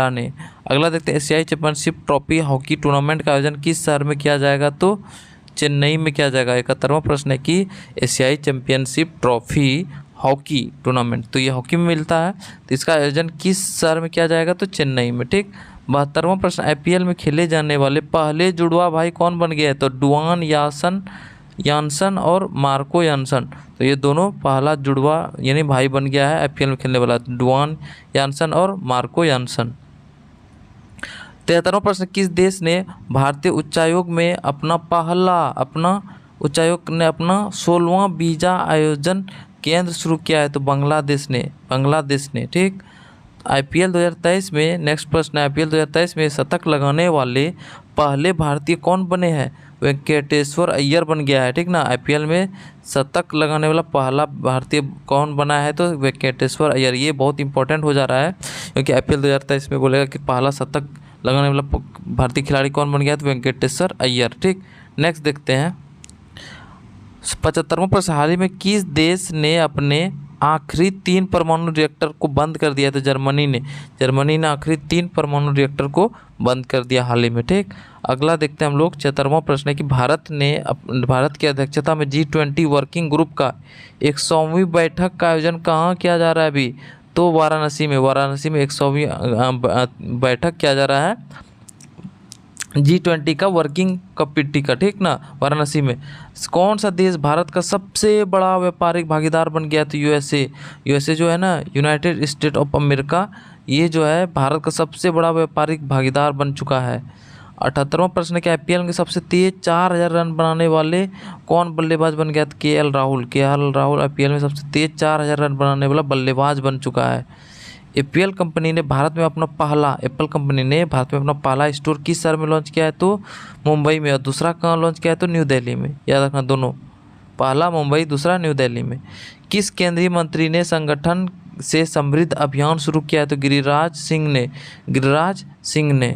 ने। अगला देखते हैं, एशियाई चैंपियनशिप ट्रॉफी हॉकी टूर्नामेंट का आयोजन किस शहर में किया जाएगा? तो चेन्नई में किया जाएगा। 71वां प्रश्न है कि एशियाई चैंपियनशिप ट्रॉफी हॉकी टूर्नामेंट, तो ये हॉकी में मिलता है, तो इसका आयोजन किस शहर में किया जाएगा? तो चेन्नई में, ठीक। 72वां प्रश्न, आईपीएल में खेले जाने वाले पहले जुड़वा भाई कौन बन गया है? तो डुआन यानसन और मार्को यानसन, तो ये दोनों पहला जुड़वा यानी भाई बन गया है आईपीएल में खेलने वाला, डुआन यानसन और मार्को यानसन। 73वां प्रश्न, किस देश ने भारतीय उच्चायोग में अपना 16वां वीजा आयोजन केंद्र शुरू किया है? तो बांग्लादेश ने, ठीक। आईपीएल 2023 में, नेक्स्ट प्रश्न है, आईपीएल 2023 में शतक लगाने वाले पहले भारतीय कौन बने हैं? वेंकटेश्वर अय्यर बन गया है, ठीक ना। आईपीएल में शतक लगाने वाला पहला भारतीय कौन बना है? तो वेंकटेश्वर अय्यर। ये बहुत इंपॉर्टेंट हो जा रहा है क्योंकि आईपीएल 2023 में बोलेगा कि पहला शतक लगाने वाला भारतीय खिलाड़ी कौन बन गया है? तो वेंकटेश्वर अय्यर, ठीक। नेक्स्ट देखते हैं 75वां प्रश्न, हाल ही में किस देश ने अपने आखिरी 3 परमाणु रिएक्टर को बंद कर दिया? तो जर्मनी ने आखिरी 3 परमाणु रिएक्टर को बंद कर दिया हाल ही में, ठीक। अगला देखते हैं हम लोग 74वां प्रश्न है कि भारत की अध्यक्षता में G20 वर्किंग ग्रुप का 100वीं बैठक का आयोजन कहाँ किया जा रहा है अभी? तो वाराणसी में 100वीं बैठक किया जा रहा है G20 का वर्किंग कमेटी का, ठीक ना, वाराणसी में। कौन सा देश भारत का सबसे बड़ा व्यापारिक भागीदार बन गया? तो यूएसए जो है ना, यूनाइटेड स्टेट ऑफ अमेरिका, ये जो है भारत का सबसे बड़ा व्यापारिक भागीदार बन चुका है। 78वां प्रश्न है कि आईपीएल के सबसे तेज 4000 रन बनाने वाले कौन बल्लेबाज बन गया? तो केएल राहुल आईपीएल में सबसे तेज 4000 रन बनाने वाला बल्लेबाज बन चुका है। एप्पल कंपनी ने भारत में अपना पहला स्टोर किस शहर में लॉन्च किया है? तो मुंबई में, और दूसरा कहाँ लॉन्च किया है? तो न्यू दिल्ली में। याद रखना दोनों, पहला मुंबई, दूसरा न्यू दिल्ली में। किस केंद्रीय मंत्री ने संगठन से समृद्ध अभियान शुरू किया है? तो गिरिराज सिंह ने।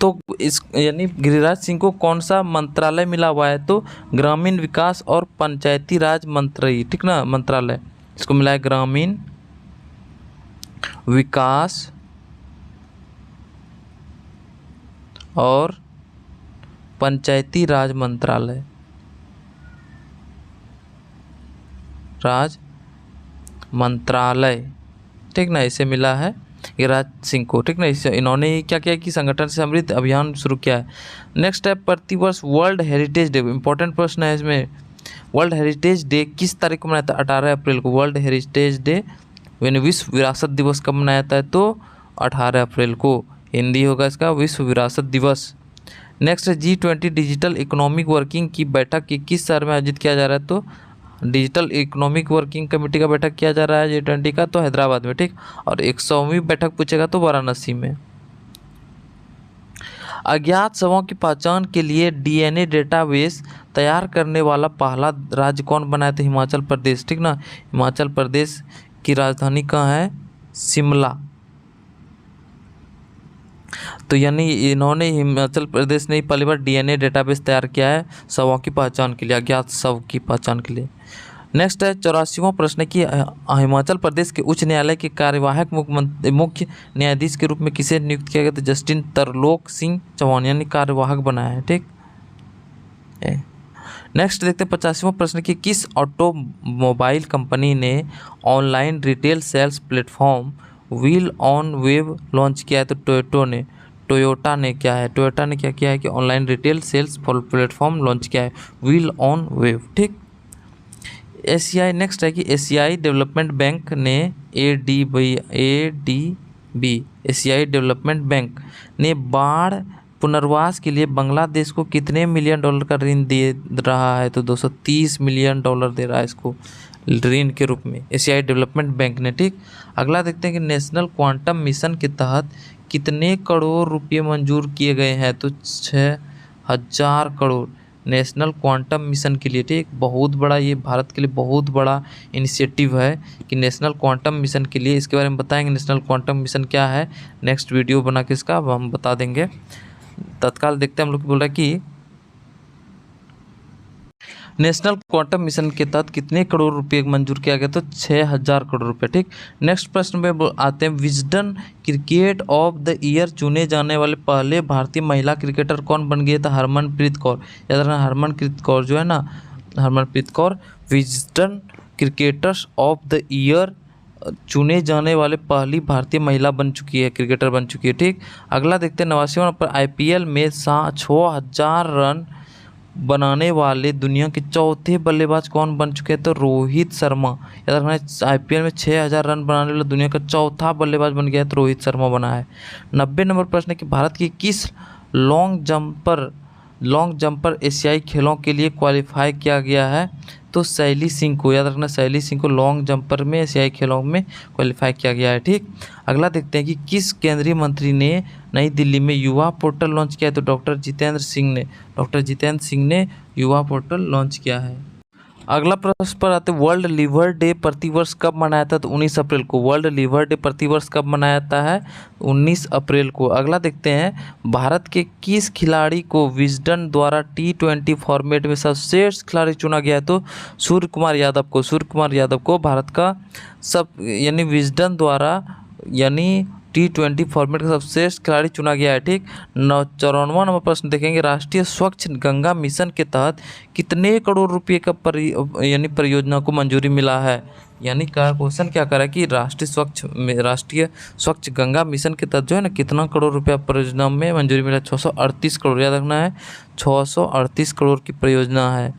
तो इस यानी गिरिराज सिंह को कौन सा मंत्रालय मिला हुआ है? तो ग्रामीण विकास और पंचायती राज मंत्री, ठीक ना, मंत्रालय, इसको मिला है ग्रामीण विकास और पंचायती राज मंत्रालय, ठीक ना, इसे मिला है गिरिराज सिंह को, ठीक ना। इसे इन्होंने क्या किया कि संगठन से समृद्ध अभियान शुरू किया है। नेक्स्ट है, प्रतिवर्ष वर्ल्ड हेरिटेज डे, इंपॉर्टेंट प्रश्न है इसमें। वर्ल्ड हेरिटेज डे किस तारीख को मनाया था? 18 अप्रैल को। वर्ल्ड हेरिटेज डे यानी विश्व विरासत दिवस कब मनाया जाता है? तो 18 अप्रैल को। हिंदी होगा इसका विश्व विरासत दिवस। नेक्स्ट है, G20 डिजिटल इकोनॉमिक वर्किंग की बैठक किस शहर में आयोजित किया जा रहा है? तो डिजिटल इकोनॉमिक वर्किंग कमेटी का बैठक किया जा रहा है G20 का, तो हैदराबाद में, ठीक। और 100वीं बैठक पूछेगा तो वाराणसी में। अज्ञात शवों की पहचान के लिए डीएनए डेटाबेस तैयार करने वाला पहला राज्य कौन बना है? तो हिमाचल प्रदेश, ठीक ना। हिमाचल प्रदेश की राजधानी कहाँ है? शिमला। तो यानी इन्होंने, हिमाचल प्रदेश ने पहली बार डीएनए डेटाबेस तैयार किया है शवों की पहचान के लिए, अज्ञात शव की पहचान के लिए। नेक्स्ट है 84वां प्रश्न कि हिमाचल प्रदेश के उच्च न्यायालय के कार्यवाहक मुख्य न्यायाधीश के रूप में किसे नियुक्त किया गया? तो जस्टिन तरलोक सिंह चौहान यानी कार्यवाहक बनाया है। ठीक। नेक्स्ट देखते हैं 85वां प्रश्न कि किस ऑटोमोबाइल कंपनी ने online retail sales platform wheel on web launch किया है? तो टोयोटा ने क्या किया है कि online retail sales platform launch किया है, व्हील ऑन वेब। ठीक। एशियाई नेक्स्ट है कि एशियाई डेवलपमेंट बैंक ने एशियाई डेवलपमेंट बैंक ने बाढ़ पुनर्वास के लिए बांग्लादेश को कितने मिलियन डॉलर का ऋण दे रहा है? तो 230 मिलियन डॉलर दे रहा है इसको ऋण के रूप में एशियाई डेवलपमेंट बैंक ने। ठीक। अगला देखते हैं कि नेशनल क्वांटम मिशन के तहत कितने करोड़ रुपये मंजूर किए गए हैं? तो 6000 करोड़ नेशनल क्वांटम मिशन के लिए। ठीक। बहुत बड़ा, ये भारत के लिए बहुत बड़ा इनिशिएटिव है कि नेशनल क्वांटम मिशन के लिए। इसके बारे में बताएंगे नेशनल क्वांटम मिशन क्या है, नेक्स्ट वीडियो बना के इसका हम बता देंगे। तत्काल देखते हैं हम लोग बोल रहा है कि नेशनल क्वांटम मिशन के तहत कितने करोड़ रुपए मंजूर किया गया? तो 6000 करोड़ रुपए। ठीक। नेक्स्ट प्रश्न में आते हैं Wisden cricket of the year चुने जाने वाले पहले भारतीय महिला क्रिकेटर कौन बन गए? था हरमनप्रीत कौर। याद रखना हरमनप्रीत कौर जो है ना, Harmanpreet Kaur Wisden cricketers of the year चुने जाने वाले पहली भारतीय महिला बन चुकी है, क्रिकेटर बन चुकी है। ठीक। अगला देखते हैं 89वां नंबर IPL में 6000 रन बनाने वाले दुनिया के चौथे बल्लेबाज कौन बन चुके हैं? तो रोहित शर्मा। याद रखना IPL में 6000 रन बनाने वाला दुनिया का चौथा बल्लेबाज बन गया है, तो रोहित शर्मा बना है। 90 नंबर प्रश्न है कि भारत की किस लॉन्ग जंपर एशियाई खेलों के लिए क्वालिफाई किया गया है? तो शैली सिंह को। याद रखना शैली सिंह को लॉन्ग जंपर में एशियाई खेलों में क्वालिफाई किया गया है। ठीक। अगला देखते हैं कि किस केंद्रीय मंत्री ने नई दिल्ली में युवा पोर्टल लॉन्च किया है? तो डॉक्टर जितेंद्र सिंह ने युवा पोर्टल लॉन्च किया है। अगला प्रश्न पर आते वर्ल्ड लिवर डे प्रतिवर्ष कब मनाया जाता है? तो 19 अप्रैल को। वर्ल्ड लिवर डे प्रतिवर्ष कब मनाया जाता है? 19 अप्रैल को। अगला देखते हैं भारत के किस खिलाड़ी को विजडन द्वारा T20 फॉर्मेट में सर्वश्रेष्ठ खिलाड़ी चुना गया है? तो सूर्य कुमार यादव को भारत का यानी विजडन द्वारा यानी T20 फॉर्मेट का सर्वश्रेष्ठ खिलाड़ी चुना गया है। ठीक। 94वां नंबर प्रश्न देखेंगे राष्ट्रीय स्वच्छ गंगा मिशन के तहत कितने करोड़ रुपए का परियोजना को मंजूरी मिला है? यानी का क्वेश्चन क्या करा कि राष्ट्रीय स्वच्छ गंगा मिशन के तहत जो है ना कितना करोड़ रुपया परियोजना में मंजूरी मिला? 638 करोड़। याद रखना है 638 करोड़ की परियोजना है।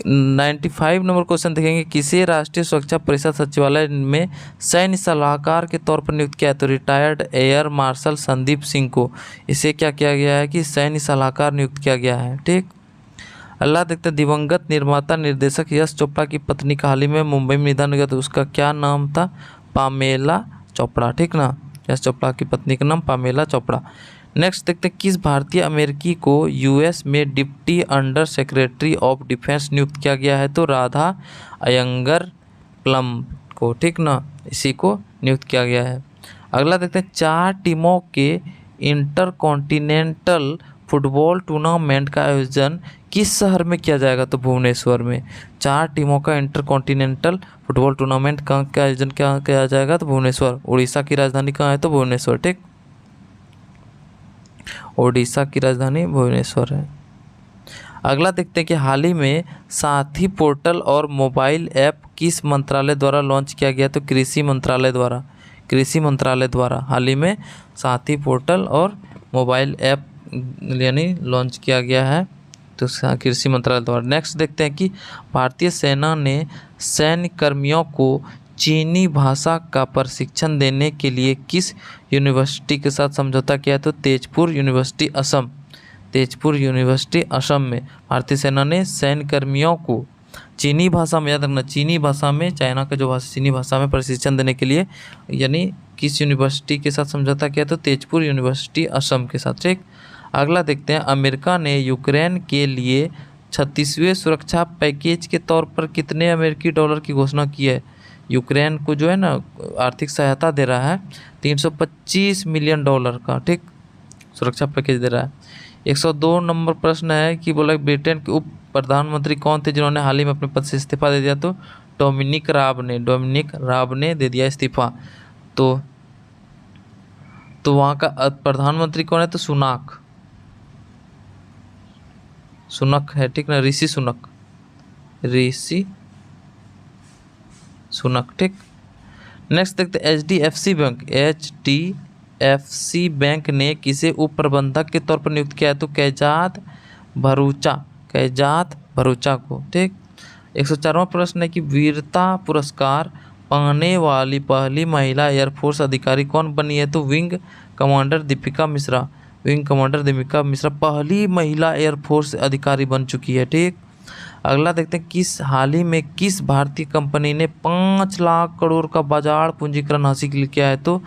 95 नंबर क्वेश्चन देखेंगे किसे राष्ट्रीय सुरक्षा परिषद सचिवालय में सैन्य सलाहकार के तौर पर नियुक्त किया है? तो retired air marshal Sandeep Singh को इसे क्या किया गया है कि सैन्य सलाहकार नियुक्त किया गया है। ठीक। अगला देखते हैं दिवंगत निर्माता निर्देशक यश चोपड़ा की पत्नी का हाल ही में मुंबई में निधन हो गया, तो उसका क्या नाम था? पामेला चोपड़ा। ठीक ना, यश चोपड़ा की पत्नी का नाम पामेला चोपड़ा। नेक्स्ट देखते हैं किस भारतीय अमेरिकी को US में deputy under secretary of defence नियुक्त किया गया है? तो राधा अयंगर प्लम को। ठीक ना, इसी को नियुक्त किया गया है। अगला देखते हैं 4 टीमों के इंटरकॉन्टिनेंटल फुटबॉल टूर्नामेंट का आयोजन किस शहर में किया जाएगा? तो भुवनेश्वर में। 4 टीमों का इंटरकॉन्टिनेंटल फुटबॉल टूर्नामेंट का आयोजन क्या किया जाएगा? तो भुवनेश्वर। उड़ीसा की राजधानी कहाँ है? तो भुवनेश्वर। ठीक। ओडिशा की राजधानी भुवनेश्वर है। अगला देखते हैं कि हाल ही में साथी पोर्टल और मोबाइल ऐप किस मंत्रालय द्वारा लॉन्च किया गया? तो कृषि मंत्रालय द्वारा हाल ही में साथी पोर्टल और मोबाइल ऐप यानी लॉन्च किया गया है, तो कृषि मंत्रालय द्वारा। नेक्स्ट देखते हैं कि भारतीय सेना ने सैन्य कर्मियों को चीनी भाषा का प्रशिक्षण देने के लिए किस यूनिवर्सिटी के साथ समझौता किया? तो तेजपुर यूनिवर्सिटी असम में भारतीय सेना ने सैन्य कर्मियों को चीनी भाषा में, याद रखना चीनी भाषा में, चाइना का जो भाषा चीनी भाषा में प्रशिक्षण देने के लिए यानी किस यूनिवर्सिटी के साथ समझौता किया? तो तेजपुर यूनिवर्सिटी असम के साथ। ठीक। अगला देखते हैं अमेरिका ने यूक्रेन के लिए 36वें सुरक्षा पैकेज के तौर पर कितने अमेरिकी डॉलर की घोषणा की है? यूक्रेन को जो है ना आर्थिक सहायता दे रहा है 325 मिलियन डॉलर का। ठीक, सुरक्षा पैकेज दे रहा है। 102 नंबर प्रश्न है कि बोला ब्रिटेन के उप प्रधानमंत्री कौन थे जिन्होंने हाल ही में अपने पद से इस्तीफा दे दिया? तो डोमिनिक राब ने दे दिया इस्तीफा। तो वहाँ का प्रधानमंत्री कौन है? तो सुनक है, ठीक ना, ऋषि सुनक, ठीक। नेक्स्ट देखते हैं HDFC बैंक ने किसे उप प्रबंधक के तौर पर नियुक्त किया है? तो कैजात भरूचा को, ठीक। 104वां प्रश्न है कि वीरता पुरस्कार पाने वाली पहली महिला एयरफोर्स अधिकारी कौन बनी है? तो विंग कमांडर दीपिका मिश्रा पहली महिला एयरफोर्स अधिकारी बन चुकी है, ठीक। अगला देखते हैं हाल ही में किस भारतीय कंपनी ने 5 लाख करोड़ का बाजार पूंजीकरण हासिल किया है? तो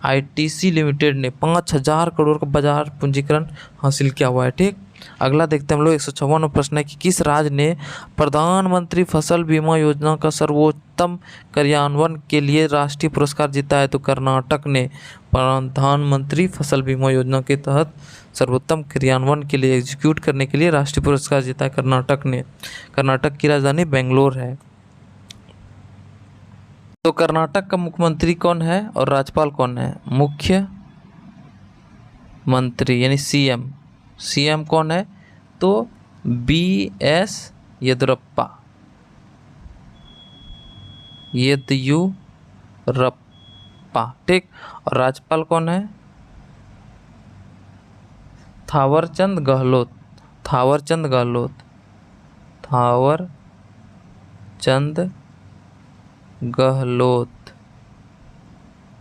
आईटीसी लिमिटेड ने 5000 करोड़ का बाजार पूंजीकरण हासिल किया हुआ है, ठीक। अगला देखते हैं हम लोग 156वां प्रश्न है कि किस राज्य ने प्रधानमंत्री फसल बीमा योजना का सर्वोत्तम क्रियान्वयन के लिए राष्ट्रीय पुरस्कार जीता है? तो कर्नाटक ने प्रधानमंत्री फसल बीमा योजना के तहत सर्वोत्तम क्रियान्वयन के लिए एग्जीक्यूट करने के लिए राष्ट्रीय पुरस्कार जीता है कर्नाटक ने। कर्नाटक की राजधानी बेंगलोर है। तो कर्नाटक का मुख्यमंत्री कौन है और राज्यपाल कौन है? मुख्यमंत्री यानी सीएम कौन है? तो BS येदियुरप्पा, ठीक। और राज्यपाल कौन है? थावरचंद गहलोत,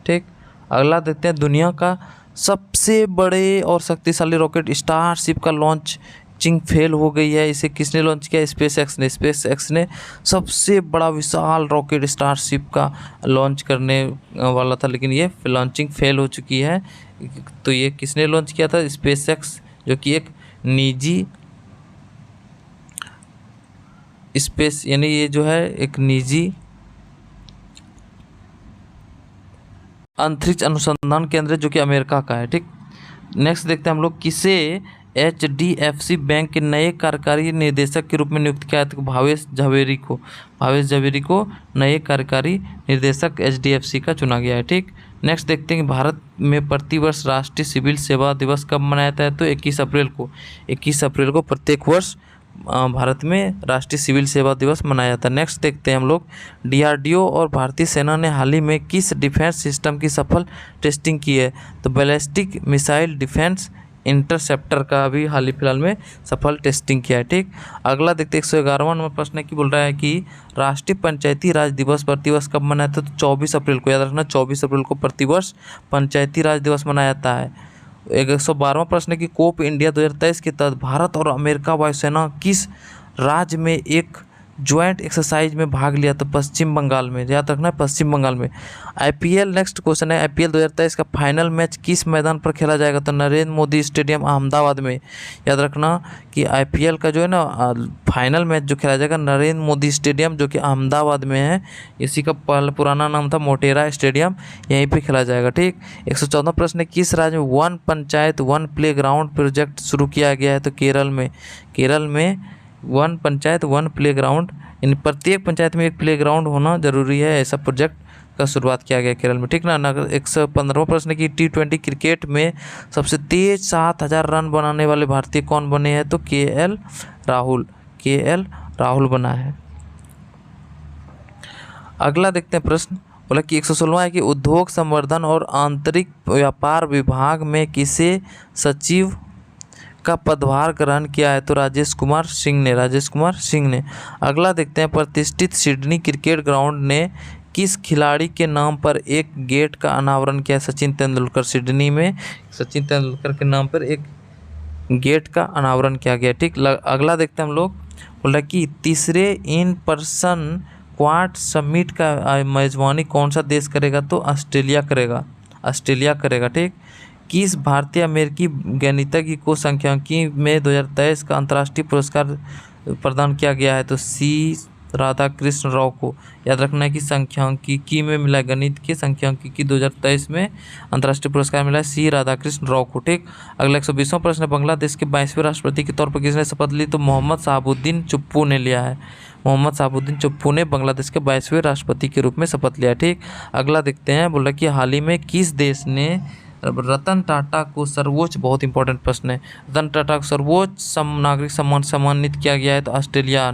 ठीक। अगला देखते हैं दुनिया का सबसे बड़े और शक्तिशाली रॉकेट स्टारशिप का लॉन्चिंग फेल हो गई है। इसे किसने लॉन्च किया? स्पेसएक्स ने सबसे बड़ा विशाल रॉकेट स्टारशिप का लॉन्च करने वाला था, लेकिन ये लॉन्चिंग फेल हो चुकी है। तो ये किसने लॉन्च किया था? स्पेसएक्स, जो कि एक निजी स्पेस यानी ये जो है एक निजी अंतरिक्ष अनुसंधान केंद्र जो कि अमेरिका का है, ठीक। नेक्स्ट देखते हैं हम लोग किसे HDFC बैंक के नए कार्यकारी निर्देशक के रूप में नियुक्त किया है? तो भावेश झवेरी को नए कार्यकारी निर्देशक HDFC का चुना गया है, ठीक। नेक्स्ट देखते हैं कि भारत में प्रतिवर्ष राष्ट्रीय सिविल सेवा दिवस कब मनाया जाता है? तो 21 अप्रैल को प्रत्येक वर्ष भारत में राष्ट्रीय सिविल सेवा दिवस मनाया जाता है। नेक्स्ट देखते हैं हम लोग DRDO और भारतीय सेना ने हाल ही में किस डिफेंस सिस्टम की सफल टेस्टिंग की है? तो बैलिस्टिक मिसाइल डिफेंस इंटरसेप्टर का भी हाल ही फिलहाल में सफल टेस्टिंग किया है, ठीक। अगला देखते हैं 111वां नंबर प्रश्न है कि बोल रहा है कि राष्ट्रीय पंचायती राज दिवस प्रतिवर्ष कब मनाया जाता है? तो 24 अप्रैल को, याद रखना 24 अप्रैल को प्रतिवर्ष पंचायती राज दिवस मनाया जाता है। 112वां प्रश्न है कि कोप इंडिया 2023 के तहत भारत और अमेरिका वायुसेना किस राज्य में एक ज्वाइंट एक्सरसाइज में भाग लिया? तो पश्चिम बंगाल में, याद रखना पश्चिम बंगाल में। IPL नेक्स्ट क्वेश्चन है, IPL 2023 का फाइनल मैच किस मैदान पर खेला जाएगा? तो नरेंद्र मोदी स्टेडियम अहमदाबाद में। याद रखना कि IPL का जो है ना फाइनल मैच जो खेला जाएगा नरेंद्र मोदी स्टेडियम जो कि अहमदाबाद में है। इसी का पुराना नाम था मोटेरा स्टेडियम, यहीं पे खेला जाएगा, ठीक। 114वां प्रश्न है किस राज्य में one panchayat one playground project शुरू किया गया है? तो केरल में one panchayat one playground, इन प्रत्येक पंचायत में एक प्ले ग्राउंड होना जरूरी है, ऐसा प्रोजेक्ट का शुरुआत किया गया केरल में, ठीक ना। 115वां प्रश्न की T20 क्रिकेट में सबसे तेज 7000 रन बनाने वाले भारतीय कौन बने हैं? तो KL राहुल बना है। अगला देखते हैं प्रश्न, बोला कि 116वां है कि उद्योग संवर्धन और आंतरिक व्यापार विभाग में किसे सचिव का पदभार ग्रहण किया है? तो राजेश कुमार सिंह ने। अगला देखते हैं प्रतिष्ठित सिडनी क्रिकेट ग्राउंड ने किस खिलाड़ी के नाम पर एक गेट का अनावरण किया? सचिन तेंदुलकर, सिडनी में सचिन तेंदुलकर के नाम पर एक गेट का अनावरण किया गया, ठीक। अगला देखते हैं हम लोग, बोला कि तीसरे इन पर्सन क्वाड समिट का मेजबानी कौन सा देश करेगा? तो ऑस्ट्रेलिया करेगा, ठीक। किस भारतीय अमेरिकी गणितज्ञ को सांख्यिकी में 2023 का अंतर्राष्ट्रीय पुरस्कार प्रदान किया गया है? तो राधाकृष्ण राव को। याद रखना है कि सांख्यिकी में मिला, गणित के सांख्यिकी 2023 में अंतर्राष्ट्रीय पुरस्कार मिला है सी राधाकृष्ण राव को। ठीक, अगला 120वां प्रश्न है, बांग्लादेश के 22वें राष्ट्रपति के तौर पर किसने शपथ ली? तो मोहम्मद शहाबुद्दीन चुप्पू ने लिया है। मोहम्मद शहाबुद्दीन चुप्पू ने बांग्लादेश के 22वें राष्ट्रपति के रूप में शपथ लिया। ठीक, अगला देखते हैं, बोला कि हाल ही में किस देश ने रतन टाटा को सर्वोच्च, बहुत इंपॉर्टेंट प्रश्न है, रतन टाटा को सर्वोच्च नागरिक सम्मान सम्मानित किया गया है? तो ऑस्ट्रेलिया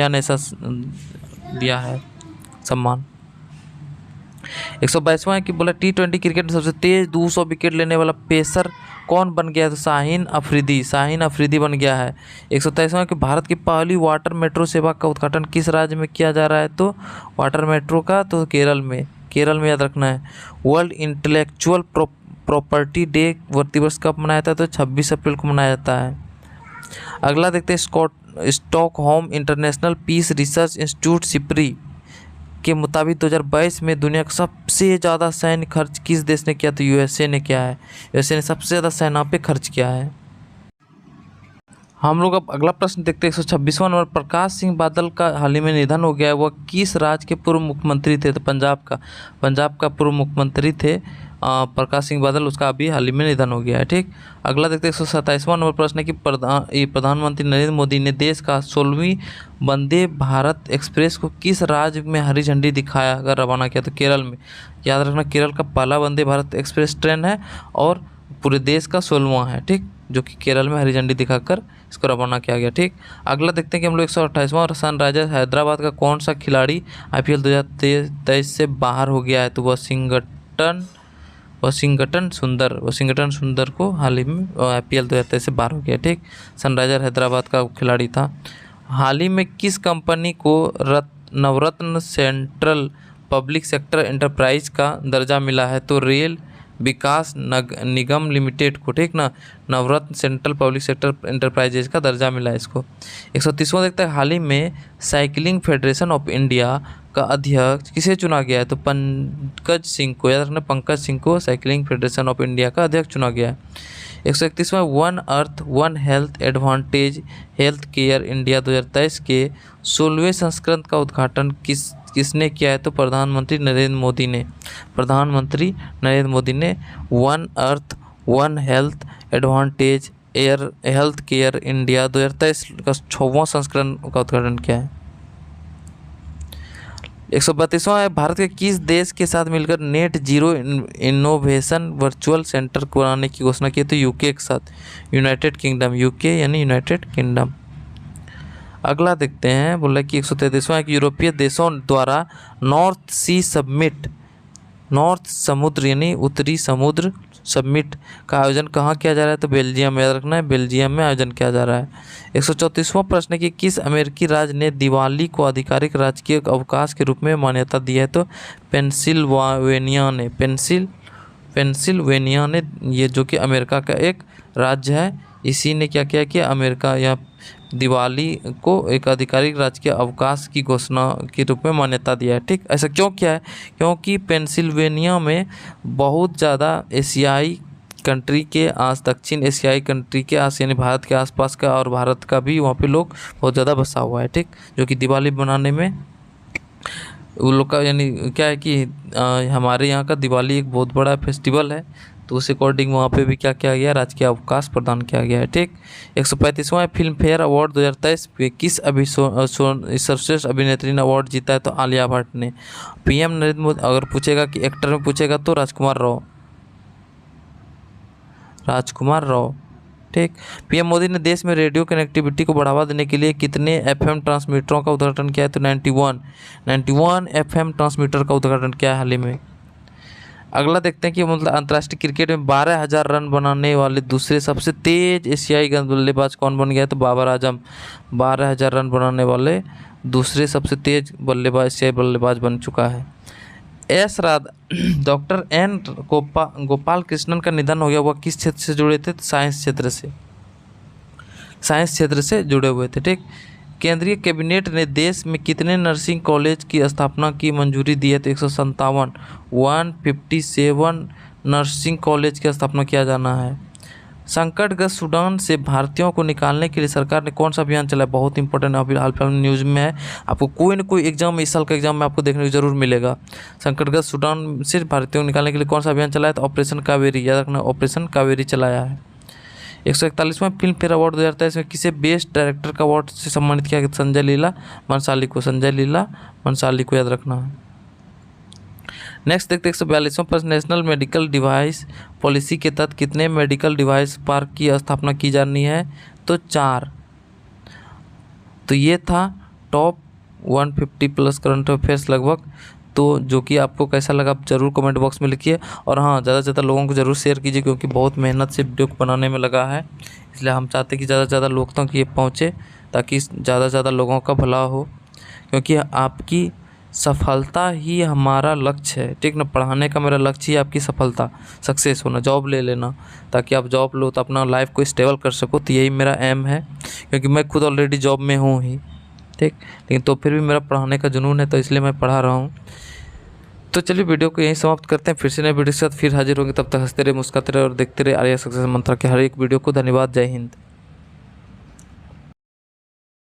ने ऐसा दिया है सम्मान। 122वां है कि बोला T20 क्रिकेट में सबसे तेज 200 विकेट लेने वाला पेसर कौन बन गया है? तो शाहीन अफरीदी बन गया है। 123वां कि भारत की पहली वाटर मेट्रो सेवा का उद्घाटन किस राज्य में किया जा रहा है? तो वाटर मेट्रो का तो केरल में याद रखना है। वर्ल्ड इंटेलेक्चुअल प्रॉपर्टी डे दिवस कब मनाया जाता है? तो 26 अप्रैल को मनाया जाता है। अगला देखते हैं, Stockholm international peace research institute SIPRI के मुताबिक 2022 में दुनिया का सबसे ज़्यादा सैन्य खर्च किस देश ने किया? तो यूएसए ने किया है। यूएसए ने सबसे ज़्यादा सेना पे खर्च किया है। हम लोग अब अगला प्रश्न देखते हैं, 126वां नंबर, प्रकाश सिंह बादल का हाल ही में निधन हो गया है, वह किस राज्य के पूर्व मुख्यमंत्री थे? तो पंजाब का पूर्व मुख्यमंत्री थे प्रकाश सिंह बादल, उसका अभी हाल ही में निधन हो गया है। ठीक, अगला देखते हैं 127वां नंबर प्रश्न है कि प्रधानमंत्री नरेंद्र मोदी ने देश का 16वीं वंदे भारत एक्सप्रेस को किस राज्य में हरी झंडी दिखाया कर रवाना किया? तो केरल में। याद रखना, केरल का पहला वंदे भारत एक्सप्रेस ट्रेन है और पूरे देश का 16वां है। ठीक, जो कि केरल में हरी झंडी दिखाकर इसको रवाना किया गया। ठीक, अगला देखते हैं कि हम लोग 128वां, सनराइजर्स हैदराबाद का कौन सा खिलाड़ी IPL 2023 से बाहर हो गया है? तो वॉशिंगटन सुंदर को हाल ही में IPL 2023 से बाहर हो गया। ठीक, सनराइजर हैदराबाद का खिलाड़ी था। हाल ही में किस कंपनी को नवरत्न सेंट्रल पब्लिक सेक्टर एंटरप्राइज का दर्जा मिला है? तो रेल विकास निगम लिमिटेड को। ठीक ना, नवरत्न सेंट्रल पब्लिक सेक्टर एंटरप्राइजेज का दर्जा मिला है इसको। 130वां देखते हैं, हाल ही में साइकिलिंग फेडरेशन ऑफ इंडिया का अध्यक्ष किसे चुना गया है? तो पंकज सिंह को। याद रखना, पंकज सिंह को साइकिलिंग फेडरेशन ऑफ इंडिया का अध्यक्ष चुना गया है। 131वां, one earth one health advantage health care India 2023 के 16वें संस्करण का उद्घाटन किसने किया है? तो प्रधानमंत्री नरेंद्र मोदी ने one earth one health advantage health care India 2023 का 6वां संस्करण का उद्घाटन किया है। 132वां है, भारत के किस देश के साथ मिलकर net zero innovation virtual centre को बनाने की घोषणा की? तो यूके के साथ, यूनाइटेड किंगडम। अगला देखते हैं, बोला कि 133वां है कि यूरोपीय देशों द्वारा नॉर्थ समुद्र यानी उत्तरी समुद्र समिट का आयोजन कहाँ किया जा रहा है? तो बेल्जियम में। याद रखना है, बेल्जियम में आयोजन किया जा रहा है। 134वां प्रश्न है कि किस अमेरिकी राज्य ने दिवाली को आधिकारिक राजकीय अवकाश के रूप में मान्यता दी है? तो पेंसिल्वेनिया ने, ये जो कि अमेरिका का एक राज्य है, इसी ने क्या किया कि अमेरिका या दिवाली को एक आधिकारिक राजकीय अवकाश की घोषणा के रूप में मान्यता दिया है। ठीक, ऐसा क्यों किया है? क्योंकि पेंसिल्वेनिया में बहुत ज़्यादा एशियाई कंट्री के दक्षिण एशियाई कंट्री के यानी भारत के आसपास का और भारत का भी वहाँ पे लोग बहुत ज़्यादा बसा हुआ है। ठीक, जो कि दिवाली बनाने में उन लोग का यानी क्या है कि हमारे यहाँ का दिवाली एक बहुत बड़ा फेस्टिवल है, तो उस अकॉर्डिंग वहाँ पे भी क्या किया गया, राजकीय अवकाश प्रदान किया गया है। ठीक, 135वां फिल्म फेयर अवार्ड 2023 पे किस सर्वश्रेष्ठ अभिनेत्री ने अवार्ड जीता है? तो आलिया भट्ट ने। PM नरेंद्र मोदी, अगर पूछेगा कि एक्टर में पूछेगा तो राजकुमार राव। ठीक, PM मोदी ने देश में रेडियो कनेक्टिविटी को बढ़ावा देने के लिए कितने FM ट्रांसमीटरों का उद्घाटन किया है? तो 91 FM ट्रांसमीटर का उद्घाटन किया है हाल ही में। अगला देखते हैं कि मतलब अंतर्राष्ट्रीय क्रिकेट में 12,000 रन बनाने वाले दूसरे सबसे तेज एशियाई गेंद बल्लेबाज कौन बन गया? तो बाबर आजम 12,000 रन बनाने वाले दूसरे सबसे तेज एशियाई बल्लेबाज बन चुका है। डॉक्टर N गोपाल कृष्णन का निधन हो गया, वह किस क्षेत्र से जुड़े थे? साइंस क्षेत्र से जुड़े हुए थे। ठीक, केंद्रीय कैबिनेट ने देश में कितने नर्सिंग कॉलेज की स्थापना की मंजूरी दी है? तो 157 नर्सिंग कॉलेज की स्थापना किया जाना है। संकटग्रस्त सूडान से भारतीयों को निकालने के लिए सरकार ने कौन सा अभियान चलाया? बहुत इंपॉर्टेंट अभी हाल फिलहाल न्यूज़ में है, आपको कोई ना कोई एग्जाम में, इस साल का एग्जाम में आपको देखने को जरूर मिलेगा। संकटग्रस्त सूडान से भारतीयों को निकालने के लिए कौन सा अभियान चलाया? तो ऑपरेशन कावेरी, याद रखना, ऑपरेशन कावेरी चलाया है। 141वां फिल्म फेयर अवार्ड 2023 में किसे बेस्ट डायरेक्टर का अवार्ड से सम्मानित किया गया? संजय लीला भंसाली को, संजय लीला भंसाली को याद रखना है। नेक्स्ट देखते 142वां प्रश्न, नेशनल मेडिकल डिवाइस पॉलिसी के तहत कितने मेडिकल डिवाइस पार्क की स्थापना की जानी है? तो 4। तो ये था टॉप 150 प्लस करंट अफेयर्स लगभग। तो जो कि आपको कैसा लगा आप ज़रूर कमेंट बॉक्स में लिखिए, और हाँ, ज़्यादा से ज़्यादा लोगों को ज़रूर शेयर कीजिए, क्योंकि बहुत मेहनत से वीडियो को बनाने में लगा है, इसलिए हम चाहते हैं कि ज़्यादा से ज़्यादा लोग तक ये पहुँचे, ताकि ज़्यादा से ज़्यादा लोगों का भला हो, क्योंकि आपकी सफलता ही हमारा लक्ष्य है, ठीक ना। पढ़ाने का मेरा लक्ष्य ही आपकी सफलता, सक्सेस होना, जॉब ले लेना, ताकि आप जॉब लो तो अपना लाइफ को स्टेबल कर सको। तो यही मेरा एम है, क्योंकि मैं खुद ऑलरेडी जॉब में हूँ ही, ठीक, लेकिन तो फिर भी मेरा पढ़ाने का जुनून है, तो इसलिए मैं पढ़ा रहा हूँ। तो चलिए वीडियो को यहीं समाप्त करते हैं, फिर से नए वीडियो के साथ फिर हाजिर होंगे। तब तक हंसते रहे, मुस्कुराते रहे और देखते रहे आर्या सक्सेस मंत्रा के हर एक वीडियो को। धन्यवाद, जय हिंद।